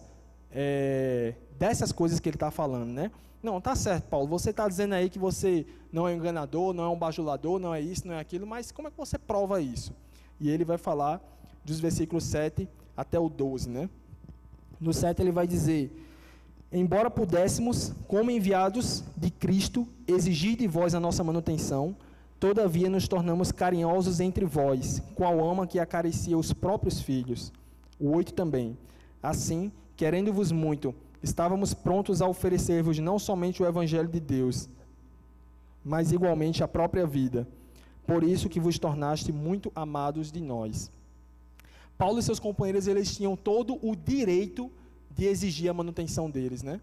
dessas coisas que ele está falando, né? Não, tá certo, Paulo, você está dizendo aí que você não é um enganador, não é um bajulador, não é isso, não é aquilo, mas como é que você prova isso? E ele vai falar dos versículos 7 até o 12, né? No 7 ele vai dizer: embora pudéssemos, como enviados de Cristo, exigir de vós a nossa manutenção, todavia nos tornamos carinhosos entre vós, qual ama que acaricia os próprios filhos. O 8 também. Assim, querendo-vos muito, estávamos prontos a oferecer-vos não somente o Evangelho de Deus, mas igualmente a própria vida. Por isso que vos tornaste muito amados de nós. Paulo e seus companheiros, eles tinham todo o direito de exigir a manutenção deles, né?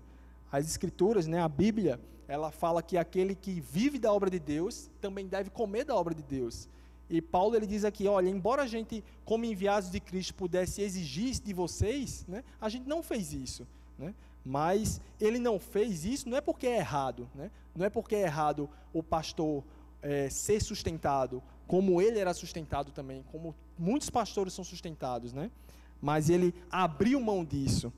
As Escrituras, né, a Bíblia, ela fala que aquele que vive da obra de Deus também deve comer da obra de Deus. E Paulo, ele diz aqui, olha, embora a gente, como enviados de Cristo, pudesse exigir isso de vocês, né, a gente não fez isso, né? Mas ele não fez isso, não é porque é errado, né? Não é porque é errado o pastor ser sustentado, como ele era sustentado também, como muitos pastores são sustentados, né? Mas ele abriu mão disso.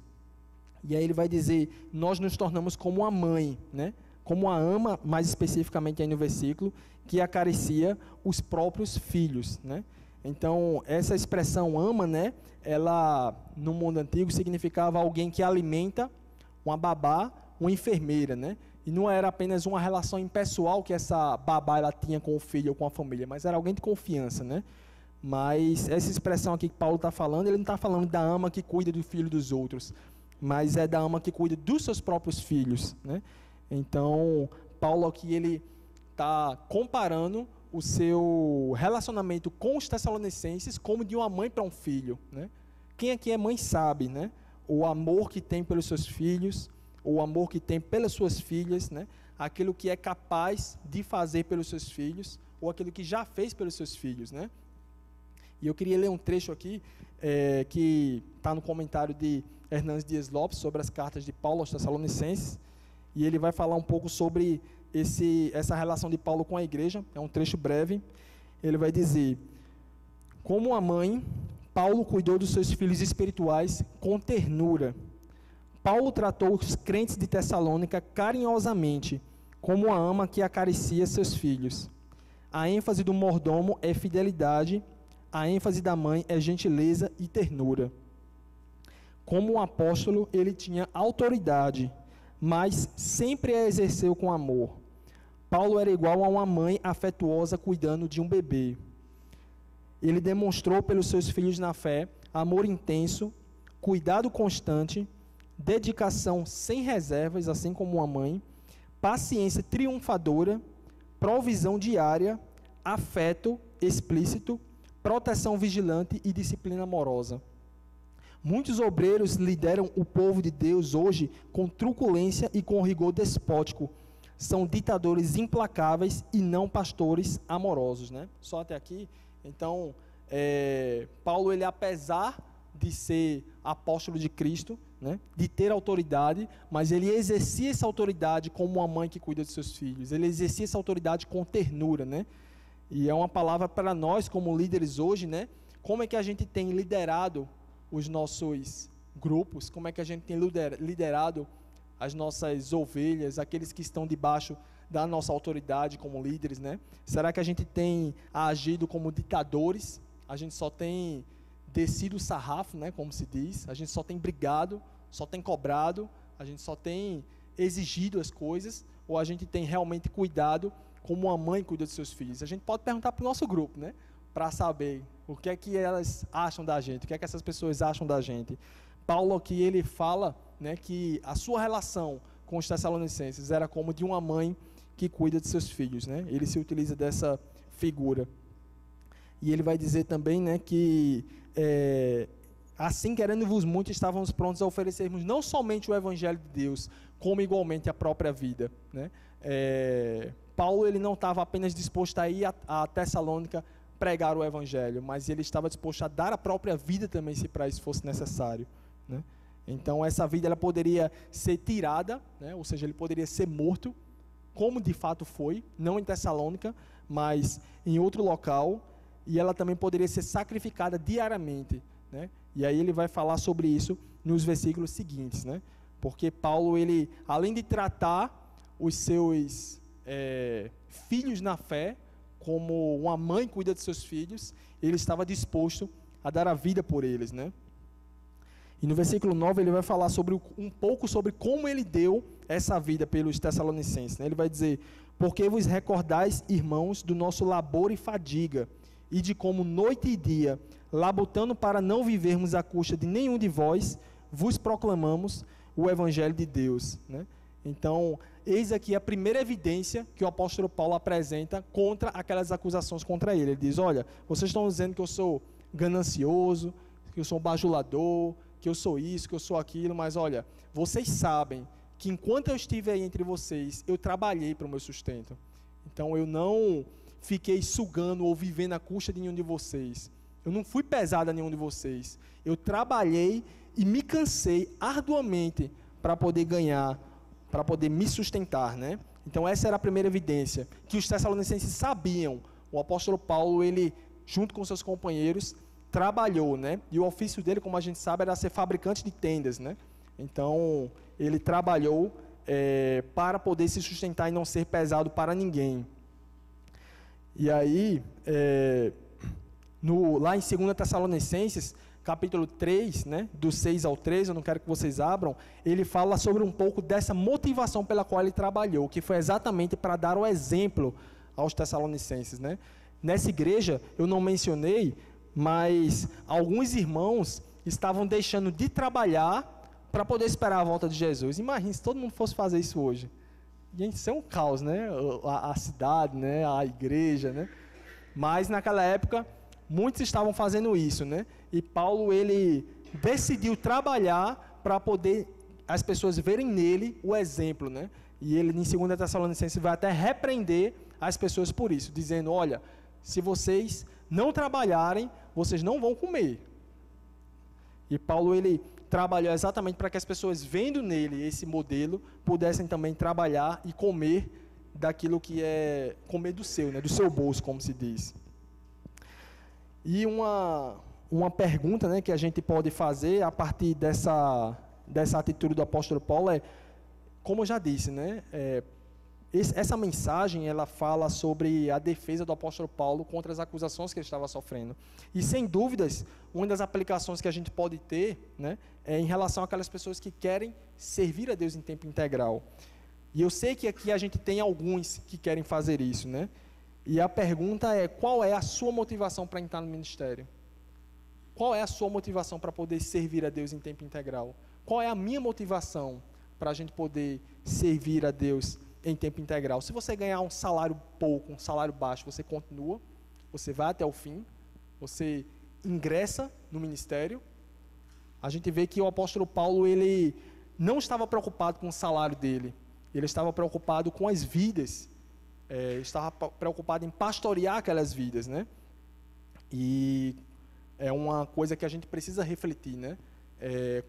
E aí ele vai dizer, nós nos tornamos como a mãe, né? Como a ama, mais especificamente aí no versículo, que acaricia os próprios filhos, né? Então, essa expressão ama, né? Ela, no mundo antigo, significava alguém que alimenta, uma babá, uma enfermeira, né? E não era apenas uma relação impessoal que essa babá ela tinha com o filho ou com a família, mas era alguém de confiança, né? Mas essa expressão aqui que Paulo está falando, ele não está falando da ama que cuida do filho dos outros, mas é da ama que cuida dos seus próprios filhos, né? Então, Paulo aqui, ele está comparando o seu relacionamento com os tessalonicenses como de uma mãe para um filho, né? Quem aqui é mãe sabe, né? O amor que tem pelos seus filhos, o amor que tem pelas suas filhas, né? Aquilo que é capaz de fazer pelos seus filhos, ou aquilo que já fez pelos seus filhos, né? E eu queria ler um trecho aqui, que está no comentário de Hernandes Dias Lopes, sobre as cartas de Paulo aos Tessalonicenses, e ele vai falar um pouco sobre essa relação de Paulo com a igreja. É um trecho breve. Ele vai dizer: como a mãe, Paulo cuidou dos seus filhos espirituais com ternura. Paulo tratou os crentes de Tessalônica carinhosamente, como a ama que acaricia seus filhos. A ênfase do mordomo é fidelidade, a ênfase da mãe é gentileza e ternura. Como um apóstolo, ele tinha autoridade, mas sempre a exerceu com amor. Paulo era igual a uma mãe afetuosa cuidando de um bebê. Ele demonstrou pelos seus filhos na fé amor intenso, cuidado constante, dedicação sem reservas, assim como uma mãe, paciência triunfadora, provisão diária, afeto explícito, proteção vigilante e disciplina amorosa. Muitos obreiros lideram o povo de Deus hoje com truculência e com rigor despótico. São ditadores implacáveis e não pastores amorosos, né? Só até aqui. Então, Paulo, ele, apesar de ser apóstolo de Cristo, né, de ter autoridade, mas ele exercia essa autoridade como uma mãe que cuida de seus filhos. Ele exercia essa autoridade com ternura, né? E é uma palavra para nós como líderes hoje, né? Como é que a gente tem liderado os nossos grupos? Como é que a gente tem liderado as nossas ovelhas, aqueles que estão debaixo da nossa autoridade como líderes, né? Será que a gente tem agido como ditadores? A gente só tem descido o sarrafo, né, como se diz? A gente só tem brigado, só tem cobrado, a gente só tem exigido as coisas, ou a gente tem realmente cuidado como uma mãe cuida dos seus filhos? A gente pode perguntar para o nosso grupo, né, para saber o que é que elas acham da gente, o que é que essas pessoas acham da gente. Paulo aqui, ele fala, né, que a sua relação com os Tessalonicenses era como de uma mãe que cuida de seus filhos, né? Ele se utiliza dessa figura. E ele vai dizer também, né, que assim, querendo-vos muito, estávamos prontos a oferecermos não somente o Evangelho de Deus, como igualmente a própria vida, né? Paulo, ele não estava apenas disposto a ir a Tessalônica pregar o Evangelho, mas ele estava disposto a dar a própria vida também, se para isso fosse necessário, né? Então, essa vida ela poderia ser tirada, né? Ou seja, ele poderia ser morto, como de fato foi, não em Tessalônica, mas em outro local, e ela também poderia ser sacrificada diariamente, né? E aí ele vai falar sobre isso nos versículos seguintes, né? Porque Paulo, ele, além de tratar os seus filhos na fé, como uma mãe cuida de seus filhos, ele estava disposto a dar a vida por eles, né? E no versículo 9 ele vai falar um pouco sobre como ele deu essa vida pelos Tessalonicenses, né? Ele vai dizer: porque vos recordais, irmãos, do nosso labor e fadiga, e de como noite e dia, labutando para não vivermos à custa de nenhum de vós, vos proclamamos o Evangelho de Deus, né? Então, eis aqui a primeira evidência que o apóstolo Paulo apresenta contra aquelas acusações contra ele. Ele diz: olha, vocês estão dizendo que eu sou ganancioso, que eu sou um bajulador, que eu sou isso, que eu sou aquilo, mas olha, vocês sabem que enquanto eu estive aí entre vocês, eu trabalhei para o meu sustento. Então, eu não fiquei sugando ou vivendo à custa de nenhum de vocês. Eu não fui pesado a nenhum de vocês. Eu trabalhei e me cansei arduamente para poder ganhar, para poder me sustentar, né? Então essa era a primeira evidência, que os tessalonicenses sabiam. O apóstolo Paulo, ele, junto com seus companheiros, trabalhou, né? E o ofício dele, como a gente sabe, era ser fabricante de tendas, né? Então, ele trabalhou para poder se sustentar e não ser pesado para ninguém. E aí, lá em 2 Tessalonicenses, capítulo 3, né, do 6 ao 13, eu não quero que vocês abram, ele fala sobre um pouco dessa motivação pela qual ele trabalhou, que foi exatamente para dar o exemplo aos Tessalonicenses, né? Nessa igreja, eu não mencionei, mas alguns irmãos estavam deixando de trabalhar para poder esperar a volta de Jesus. Imagina se todo mundo fosse fazer isso hoje. Gente, isso é um caos, né? A cidade, né? A igreja, né? Mas naquela época, muitos estavam fazendo isso, né? E Paulo, ele decidiu trabalhar para poder as pessoas verem nele o exemplo, né? E ele, em 2 Tessalonicenses, vai até repreender as pessoas por isso, dizendo: olha, se vocês não trabalharem, vocês não vão comer. E Paulo, ele trabalhou exatamente para que as pessoas, vendo nele esse modelo, pudessem também trabalhar e comer daquilo que é comer do seu, né? Do seu bolso, como se diz. E uma pergunta, né, que a gente pode fazer a partir dessa atitude do apóstolo Paulo é, como eu já disse, né, essa mensagem ela fala sobre a defesa do apóstolo Paulo contra as acusações que ele estava sofrendo. E sem dúvidas, uma das aplicações que a gente pode ter, né, é em relação àquelas pessoas que querem servir a Deus em tempo integral. E eu sei que aqui a gente tem alguns que querem fazer isso, né? E a pergunta é: qual é a sua motivação para entrar no ministério? Qual é a sua motivação para poder servir a Deus em tempo integral? Qual é a minha motivação para a gente poder servir a Deus em tempo integral? Se você ganhar um salário pouco, um salário baixo, você continua, você vai até o fim, você ingressa no ministério. A gente vê que o apóstolo Paulo, ele não estava preocupado com o salário dele, ele estava preocupado com as vidas, estava preocupado em pastorear aquelas vidas, né? E é uma coisa que a gente precisa refletir, né?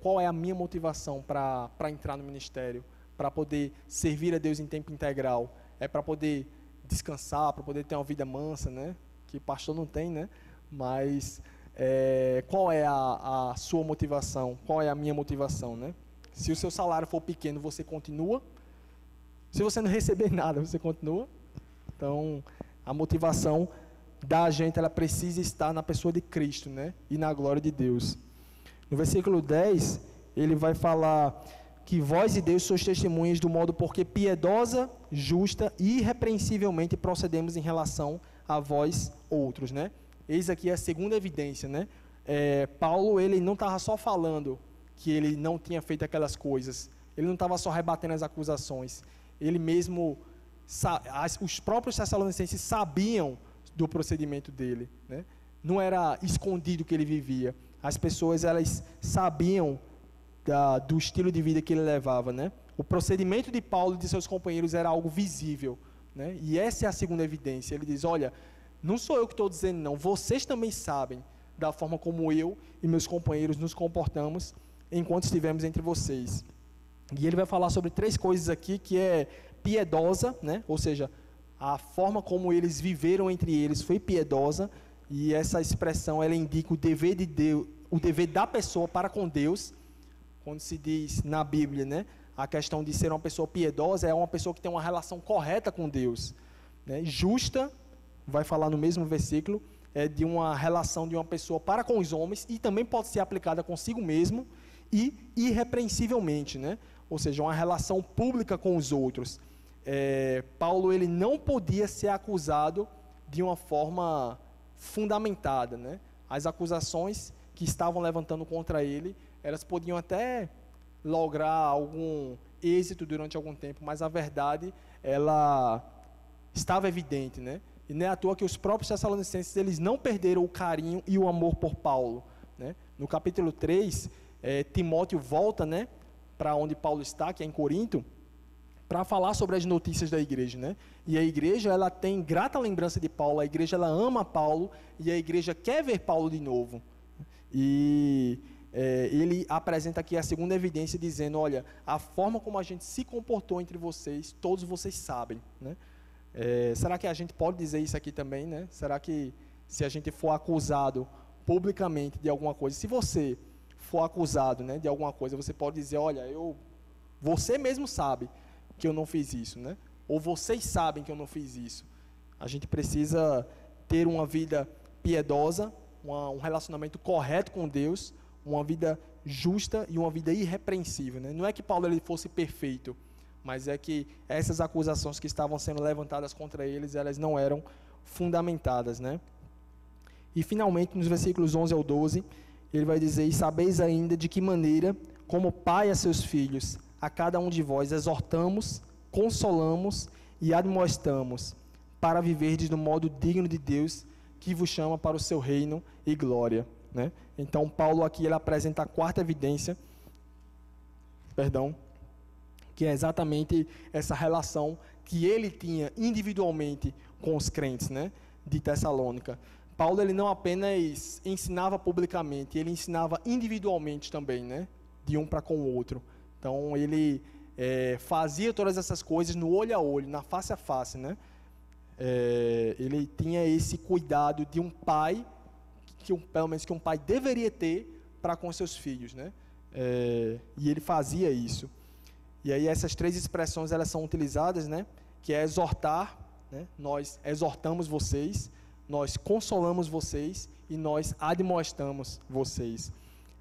Qual é a minha motivação para entrar no ministério? Para poder servir a Deus em tempo integral? É para poder descansar, para poder ter uma vida mansa, né? Que pastor não tem, né? Mas qual é a sua motivação? Qual é a minha motivação, né? Se o seu salário for pequeno, você continua. Se você não receber nada, você continua. Então, a motivação da gente, ela precisa estar na pessoa de Cristo, né? E na glória de Deus. No versículo 10, ele vai falar que vós e Deus sois testemunhas do modo porque piedosa, justa e irrepreensivelmente procedemos em relação a vós outros, né? Eis aqui a segunda evidência, né? Paulo, ele não estava só falando que ele não tinha feito aquelas coisas, ele não estava só rebatendo as acusações, ele mesmo, os próprios tessalonicenses sabiam do procedimento dele, né? não era escondido que ele vivia. As pessoas, elas sabiam do estilo de vida que ele levava, né? O procedimento de Paulo e de seus companheiros era algo visível, né? E essa é a segunda evidência. Ele diz, olha, não sou eu que estou dizendo não, vocês também sabem da forma como eu e meus companheiros nos comportamos enquanto estivemos entre vocês. E ele vai falar sobre 3 coisas aqui, que é piedosa, né? Ou seja, a forma como eles viveram entre eles foi piedosa, e essa expressão ela indica o dever de Deus, o dever da pessoa para com Deus. Quando se diz na Bíblia, né, a questão de ser uma pessoa piedosa é uma pessoa que tem uma relação correta com Deus, né? Justa, vai falar no mesmo versículo, é de uma relação de uma pessoa para com os homens, e também pode ser aplicada consigo mesmo, e irrepreensivelmente, né? Ou seja, uma relação pública com os outros. Paulo, ele não podia ser acusado de uma forma fundamentada, né? As acusações que estavam levantando contra ele, elas podiam até lograr algum êxito durante algum tempo, mas a verdade, ela estava evidente, né? E não é à toa que os próprios tessalonicenses, eles não perderam o carinho e o amor por Paulo, né? No capítulo 3, Timóteo volta, né, para onde Paulo está, que é em Corinto, para falar sobre as notícias da igreja, né? E a igreja, ela tem grata lembrança de Paulo, a igreja, ela ama Paulo, e a igreja quer ver Paulo de novo. E ele apresenta aqui a segunda evidência, dizendo, olha, a forma como a gente se comportou entre vocês, todos vocês sabem, né? Será que a gente pode dizer isso aqui também, né? Será que se a gente for acusado publicamente de alguma coisa, se você for acusado, né, de alguma coisa, você pode dizer, olha, você mesmo sabe que eu não fiz isso, né? Ou vocês sabem que eu não fiz isso. A gente precisa ter uma vida piedosa, um relacionamento correto com Deus, uma vida justa e uma vida irrepreensível, né? Não é que Paulo ele fosse perfeito, mas é que essas acusações que estavam sendo levantadas contra eles, elas não eram fundamentadas, né? E finalmente, nos versículos 11 ao 12, ele vai dizer, e sabeis ainda de que maneira, como pai a seus filhos, a cada um de vós exortamos, consolamos e admoestamos, para viverdes no modo digno de Deus, que vos chama para o seu reino e glória, né? Então, Paulo aqui, ele apresenta a quarta evidência, que é exatamente essa relação que ele tinha individualmente com os crentes, né, de Tessalônica. Paulo, ele não apenas ensinava publicamente, ele ensinava individualmente também, né, de um para com o outro. Então, ele fazia todas essas coisas no olho a olho, na face a face, né? Ele tinha esse cuidado de um pai, pelo menos que um pai deveria ter para com seus filhos, né? E ele fazia isso. E aí essas 3 expressões, elas são utilizadas, né? Que é exortar, né? Nós exortamos vocês, nós consolamos vocês e nós admoestamos vocês.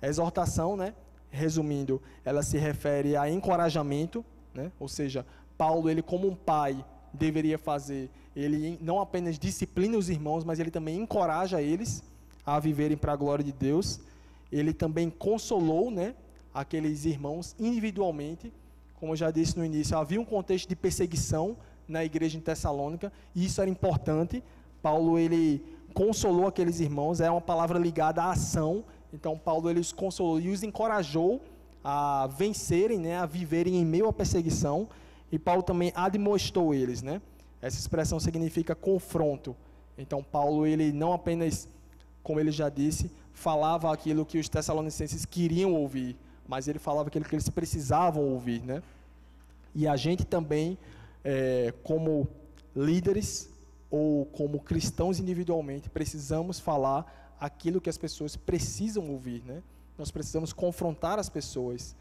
A exortação, né, resumindo, ela se refere a encorajamento, né? Ou seja, Paulo, ele como um pai deveria fazer, ele não apenas disciplina os irmãos, mas ele também encoraja eles a viverem para a glória de Deus. Ele também consolou, né, aqueles irmãos individualmente. Como eu já disse no início, havia um contexto de perseguição na igreja em Tessalônica, e isso era importante. Paulo, ele consolou aqueles irmãos, é uma palavra ligada à ação. Então, Paulo, ele os consolou e os encorajou a vencerem, né, a viverem em meio à perseguição. E Paulo também admoestou eles, né? Essa expressão significa confronto. Então, Paulo, ele não apenas, como ele já disse, falava aquilo que os tessalonicenses queriam ouvir, mas ele falava aquilo que eles precisavam ouvir, né? E a gente também, como líderes ou como cristãos individualmente, precisamos falar aquilo que as pessoas precisam ouvir, né? Nós precisamos confrontar as pessoas.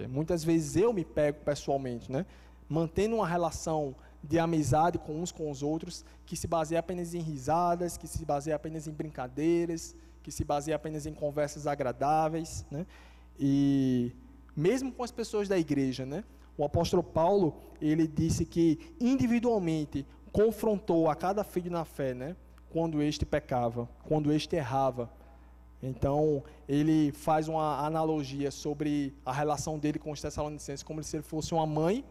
Muitas vezes eu me pego pessoalmente, né, mantendo uma relação de amizade com uns com os outros, que se baseia apenas em risadas, que se baseia apenas em brincadeiras, que se baseia apenas em conversas agradáveis, né? E mesmo com as pessoas da igreja, né, o apóstolo Paulo, ele disse que individualmente confrontou a cada filho na fé, né, quando este pecava, quando este errava. Então, ele faz uma analogia sobre a relação dele com os tessalonicenses, como se ele fosse uma mãe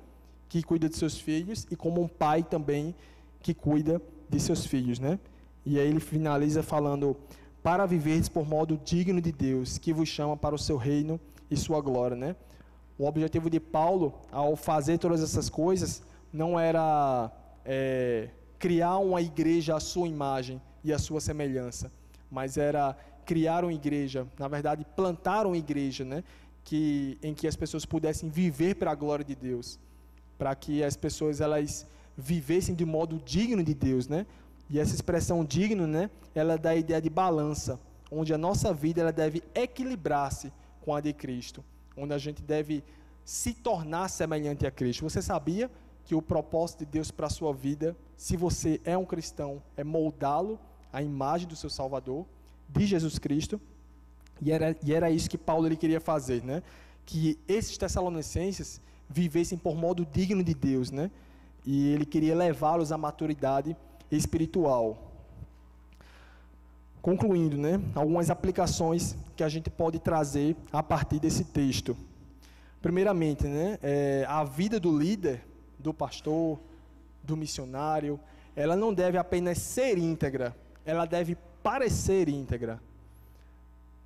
que cuida de seus filhos e como um pai também que cuida de seus filhos, né? E aí ele finaliza falando: para viverdes por modo digno de Deus, que vos chama para o seu reino e sua glória, né? O objetivo de Paulo, ao fazer todas essas coisas, não era criar uma igreja à sua imagem e à sua semelhança, mas era criar uma igreja, na verdade, plantar uma igreja, né? Em que as pessoas pudessem viver para a glória de Deus, para que as pessoas elas vivessem de modo digno de Deus, né? E essa expressão digno, né? Ela dá a ideia de balança, onde a nossa vida ela deve equilibrar-se com a de Cristo, onde a gente deve se tornar semelhante a Cristo. Você sabia que o propósito de Deus para a sua vida, se você é um cristão, é moldá-lo à imagem do seu Salvador, de Jesus Cristo? E era isso que Paulo ele queria fazer, né? Que esses tessalonicenses vivessem por modo digno de Deus, né? E ele queria levá-los à maturidade espiritual. Concluindo, né? Algumas aplicações que a gente pode trazer a partir desse texto. Primeiramente, né? A vida do líder, do pastor, do missionário, ela não deve apenas ser íntegra, ela deve parecer íntegra.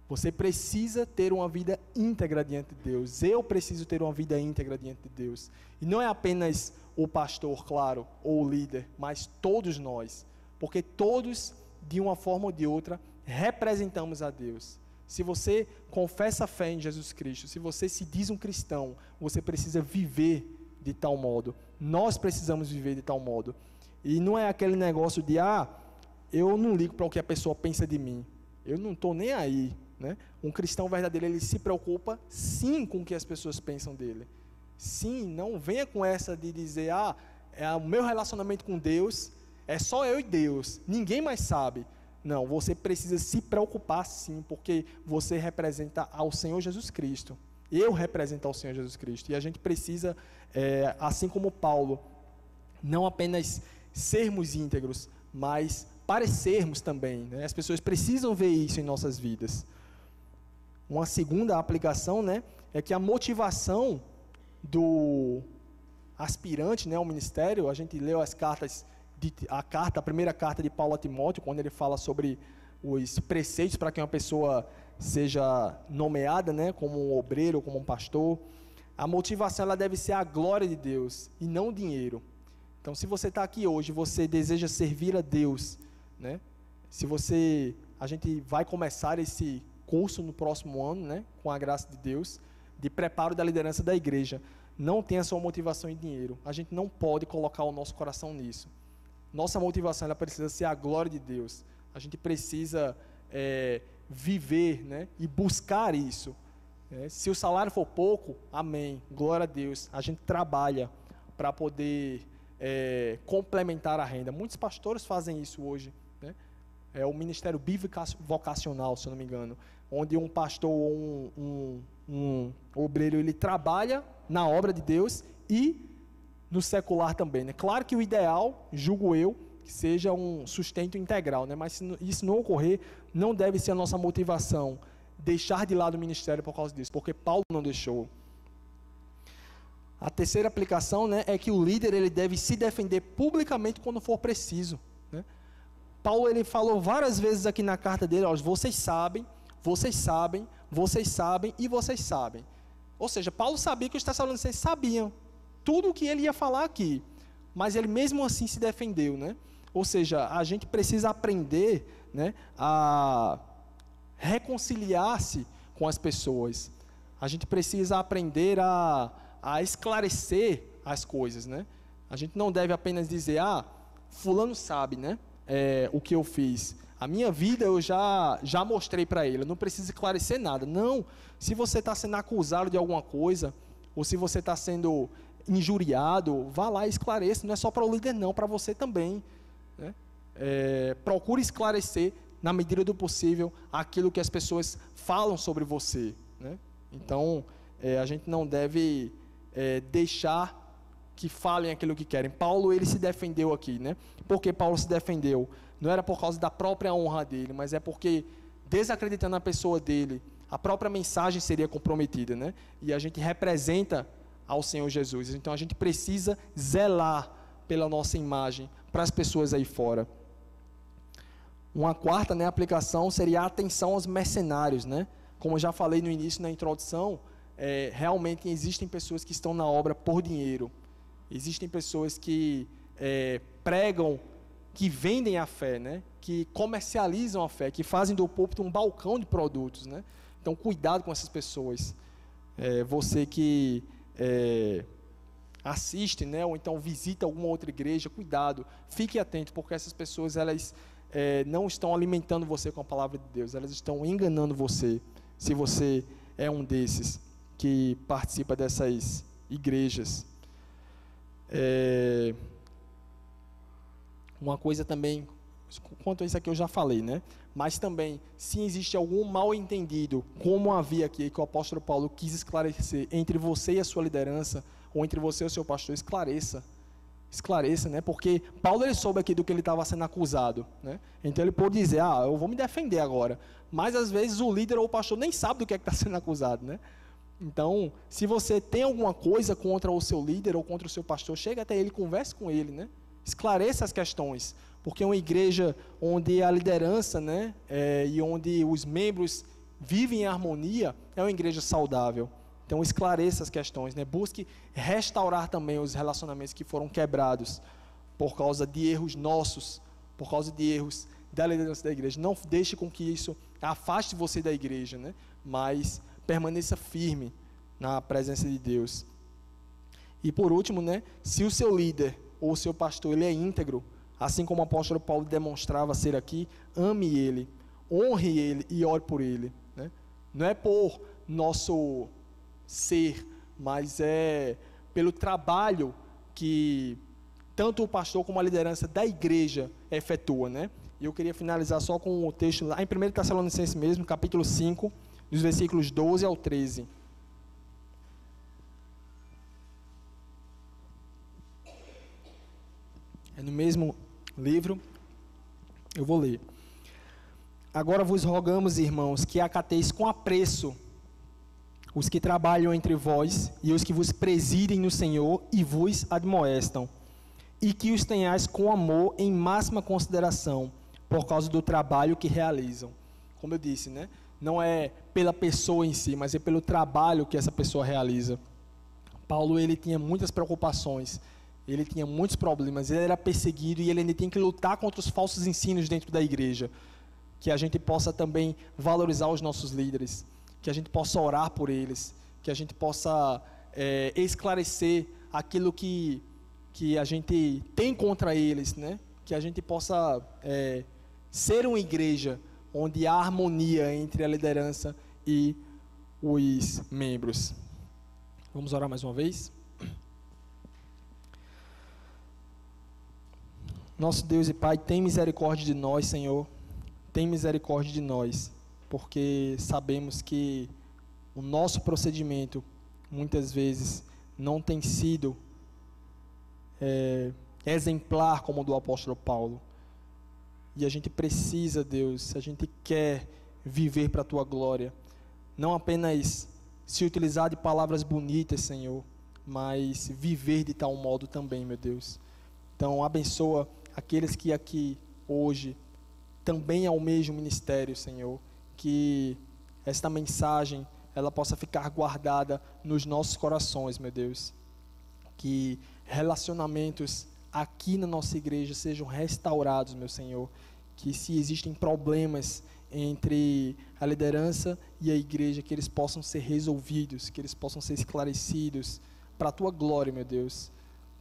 Você precisa ter uma vida íntegra diante de Deus. Eu preciso ter uma vida íntegra diante de Deus. E não é apenas o pastor, claro, ou o líder, mas todos nós. Porque todos, de uma forma ou de outra, representamos a Deus. Se você confessa a fé em Jesus Cristo, se você se diz um cristão, você precisa viver de tal modo. Nós precisamos viver de tal modo. E não é aquele negócio de, eu não ligo para o que a pessoa pensa de mim. Eu não estou nem aí. Né? Um cristão verdadeiro, ele se preocupa sim com o que as pessoas pensam dele. Sim, não venha com essa de dizer, é o meu relacionamento com Deus, é só eu e Deus, ninguém mais sabe. Não, você precisa se preocupar sim, porque você representa ao Senhor Jesus Cristo. Eu represento ao Senhor Jesus Cristo. E a gente precisa, assim como Paulo, não apenas sermos íntegros, mas parecermos também. Né? As pessoas precisam ver isso em nossas vidas. Uma segunda aplicação, né, é que a motivação do aspirante, né, ao ministério, a gente leu as cartas, a primeira carta de Paulo a Timóteo, quando ele fala sobre os preceitos para que uma pessoa seja nomeada, né, como um obreiro, como um pastor. A motivação ela deve ser a glória de Deus e não o dinheiro. Então, se você está aqui hoje, você deseja servir a Deus, né, a gente vai começar esse curso no próximo ano, né, com a graça de Deus, de preparo da liderança da igreja. Não tenha sua motivação em dinheiro. A gente não pode colocar o nosso coração nisso. Nossa motivação ela precisa ser a glória de Deus. A gente precisa viver, né, e buscar isso. Se o salário for pouco, amém, glória a Deus. A gente trabalha para poder complementar a renda. Muitos pastores fazem isso hoje, né? É o ministério bivocacional, se eu não me engano, onde um pastor ou um obreiro, ele trabalha na obra de Deus e no secular também, né? Claro que o ideal, julgo eu, que seja um sustento integral, né? Mas se isso não ocorrer, não deve ser a nossa motivação deixar de lado o ministério por causa disso, porque Paulo não deixou. A terceira aplicação, né, é que o líder ele deve se defender publicamente quando for preciso, né? Paulo ele falou várias vezes aqui na carta dele, vocês sabem, vocês sabem, vocês sabem e vocês sabem. Ou seja, Paulo sabia que os tessalonicenses sabiam tudo o que ele ia falar aqui, mas ele mesmo assim se defendeu, né? Ou seja, a gente precisa aprender, né, a reconciliar-se com as pessoas. A gente precisa aprender a esclarecer as coisas, né? A gente não deve apenas dizer, fulano sabe, né? O que eu fiz. A minha vida eu já mostrei para ele, eu não preciso esclarecer nada. Não, se você está sendo acusado de alguma coisa, ou se você está sendo injuriado, vá lá e esclareça, não é só para o líder não, para você também, né? Procure esclarecer, na medida do possível, aquilo que as pessoas falam sobre você, né? Então, a gente não deve deixar que falem aquilo que querem. Paulo, ele se defendeu aqui, né? Por que Paulo se defendeu? Não era por causa da própria honra dele, mas é porque, desacreditando a pessoa dele, a própria mensagem seria comprometida, né? E a gente representa ao Senhor Jesus. Então, a gente precisa zelar pela nossa imagem para as pessoas aí fora. Uma quarta, né, aplicação seria a atenção aos mercenários, né? Como eu já falei no início, na introdução, realmente existem pessoas que estão na obra por dinheiro. Existem pessoas que pregam, que vendem a fé, né? Que comercializam a fé, que fazem do púlpito um balcão de produtos, né? Então, cuidado com essas pessoas. Você que assiste, né? Ou então visita alguma outra igreja, cuidado. Fique atento, porque essas pessoas, elas não estão alimentando você com a palavra de Deus. Elas estão enganando você, se você é um desses que participa dessas igrejas. Uma coisa também, quanto a isso aqui eu já falei, né? Mas também, se existe algum mal entendido, como havia aqui, que o apóstolo Paulo quis esclarecer entre você e a sua liderança, ou entre você e o seu pastor, esclareça, né? Porque Paulo, ele soube aqui do que ele estava sendo acusado, né? Então ele pôde dizer, eu vou me defender agora. Mas às vezes o líder ou o pastor nem sabe do que está sendo acusado, né? Então, se você tem alguma coisa contra o seu líder ou contra o seu pastor, chega até ele, converse com ele, né? Esclareça as questões, porque uma igreja onde a liderança, né, e onde os membros vivem em harmonia, é uma igreja saudável. Então, esclareça as questões, né? Busque restaurar também os relacionamentos que foram quebrados por causa de erros nossos, por causa de erros da liderança da igreja. Não deixe com que isso afaste você da igreja, né? Mas permaneça firme na presença de Deus. E por último, né, se o seu líder ou o seu pastor, ele é íntegro, assim como o apóstolo Paulo demonstrava ser aqui, ame ele, honre ele e ore por ele, né? Não é por nosso ser, mas é pelo trabalho que tanto o pastor como a liderança da igreja efetua, né? E eu queria finalizar só com o texto lá em 1 Tessalonicenses mesmo, capítulo 5, dos versículos 12 ao 13. É no mesmo livro, eu vou ler. Agora vos rogamos, irmãos, que acateis com apreço os que trabalham entre vós e os que vos presidem no Senhor e vos admoestam, e que os tenhais com amor em máxima consideração, por causa do trabalho que realizam. Como eu disse, né? Não é pela pessoa em si, mas é pelo trabalho que essa pessoa realiza. Paulo, ele tinha muitas preocupações, ele tinha muitos problemas, ele era perseguido e ele ainda tinha que lutar contra os falsos ensinos dentro da igreja. Que a gente possa também valorizar os nossos líderes, que a gente possa orar por eles, que a gente possa esclarecer aquilo que a gente tem contra eles, né? Que a gente possa ser uma igreja onde há harmonia entre a liderança e os membros. Vamos orar mais uma vez? Nosso Deus e Pai, tem misericórdia de nós, Senhor. Tem misericórdia de nós, porque sabemos que o nosso procedimento, muitas vezes, não tem sido exemplar como o do apóstolo Paulo. E a gente precisa, Deus, a gente quer viver para a Tua glória. Não apenas se utilizar de palavras bonitas, Senhor, mas viver de tal modo também, meu Deus. Então, abençoa aqueles que aqui, hoje, também almejam o ministério, Senhor. Que esta mensagem, ela possa ficar guardada nos nossos corações, meu Deus. Que relacionamentos aqui na nossa igreja sejam restaurados, meu Senhor. Que se existem problemas entre a liderança e a igreja, que eles possam ser resolvidos, que eles possam ser esclarecidos para a Tua glória, meu Deus,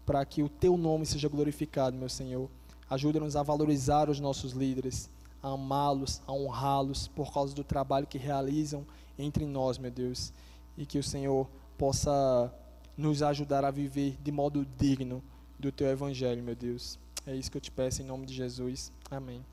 para que o Teu nome seja glorificado, meu Senhor. Ajuda-nos a valorizar os nossos líderes, a amá-los, a honrá-los por causa do trabalho que realizam entre nós, meu Deus, e que o Senhor possa nos ajudar a viver de modo digno do Teu Evangelho, meu Deus. É isso que eu te peço em nome de Jesus. Amém.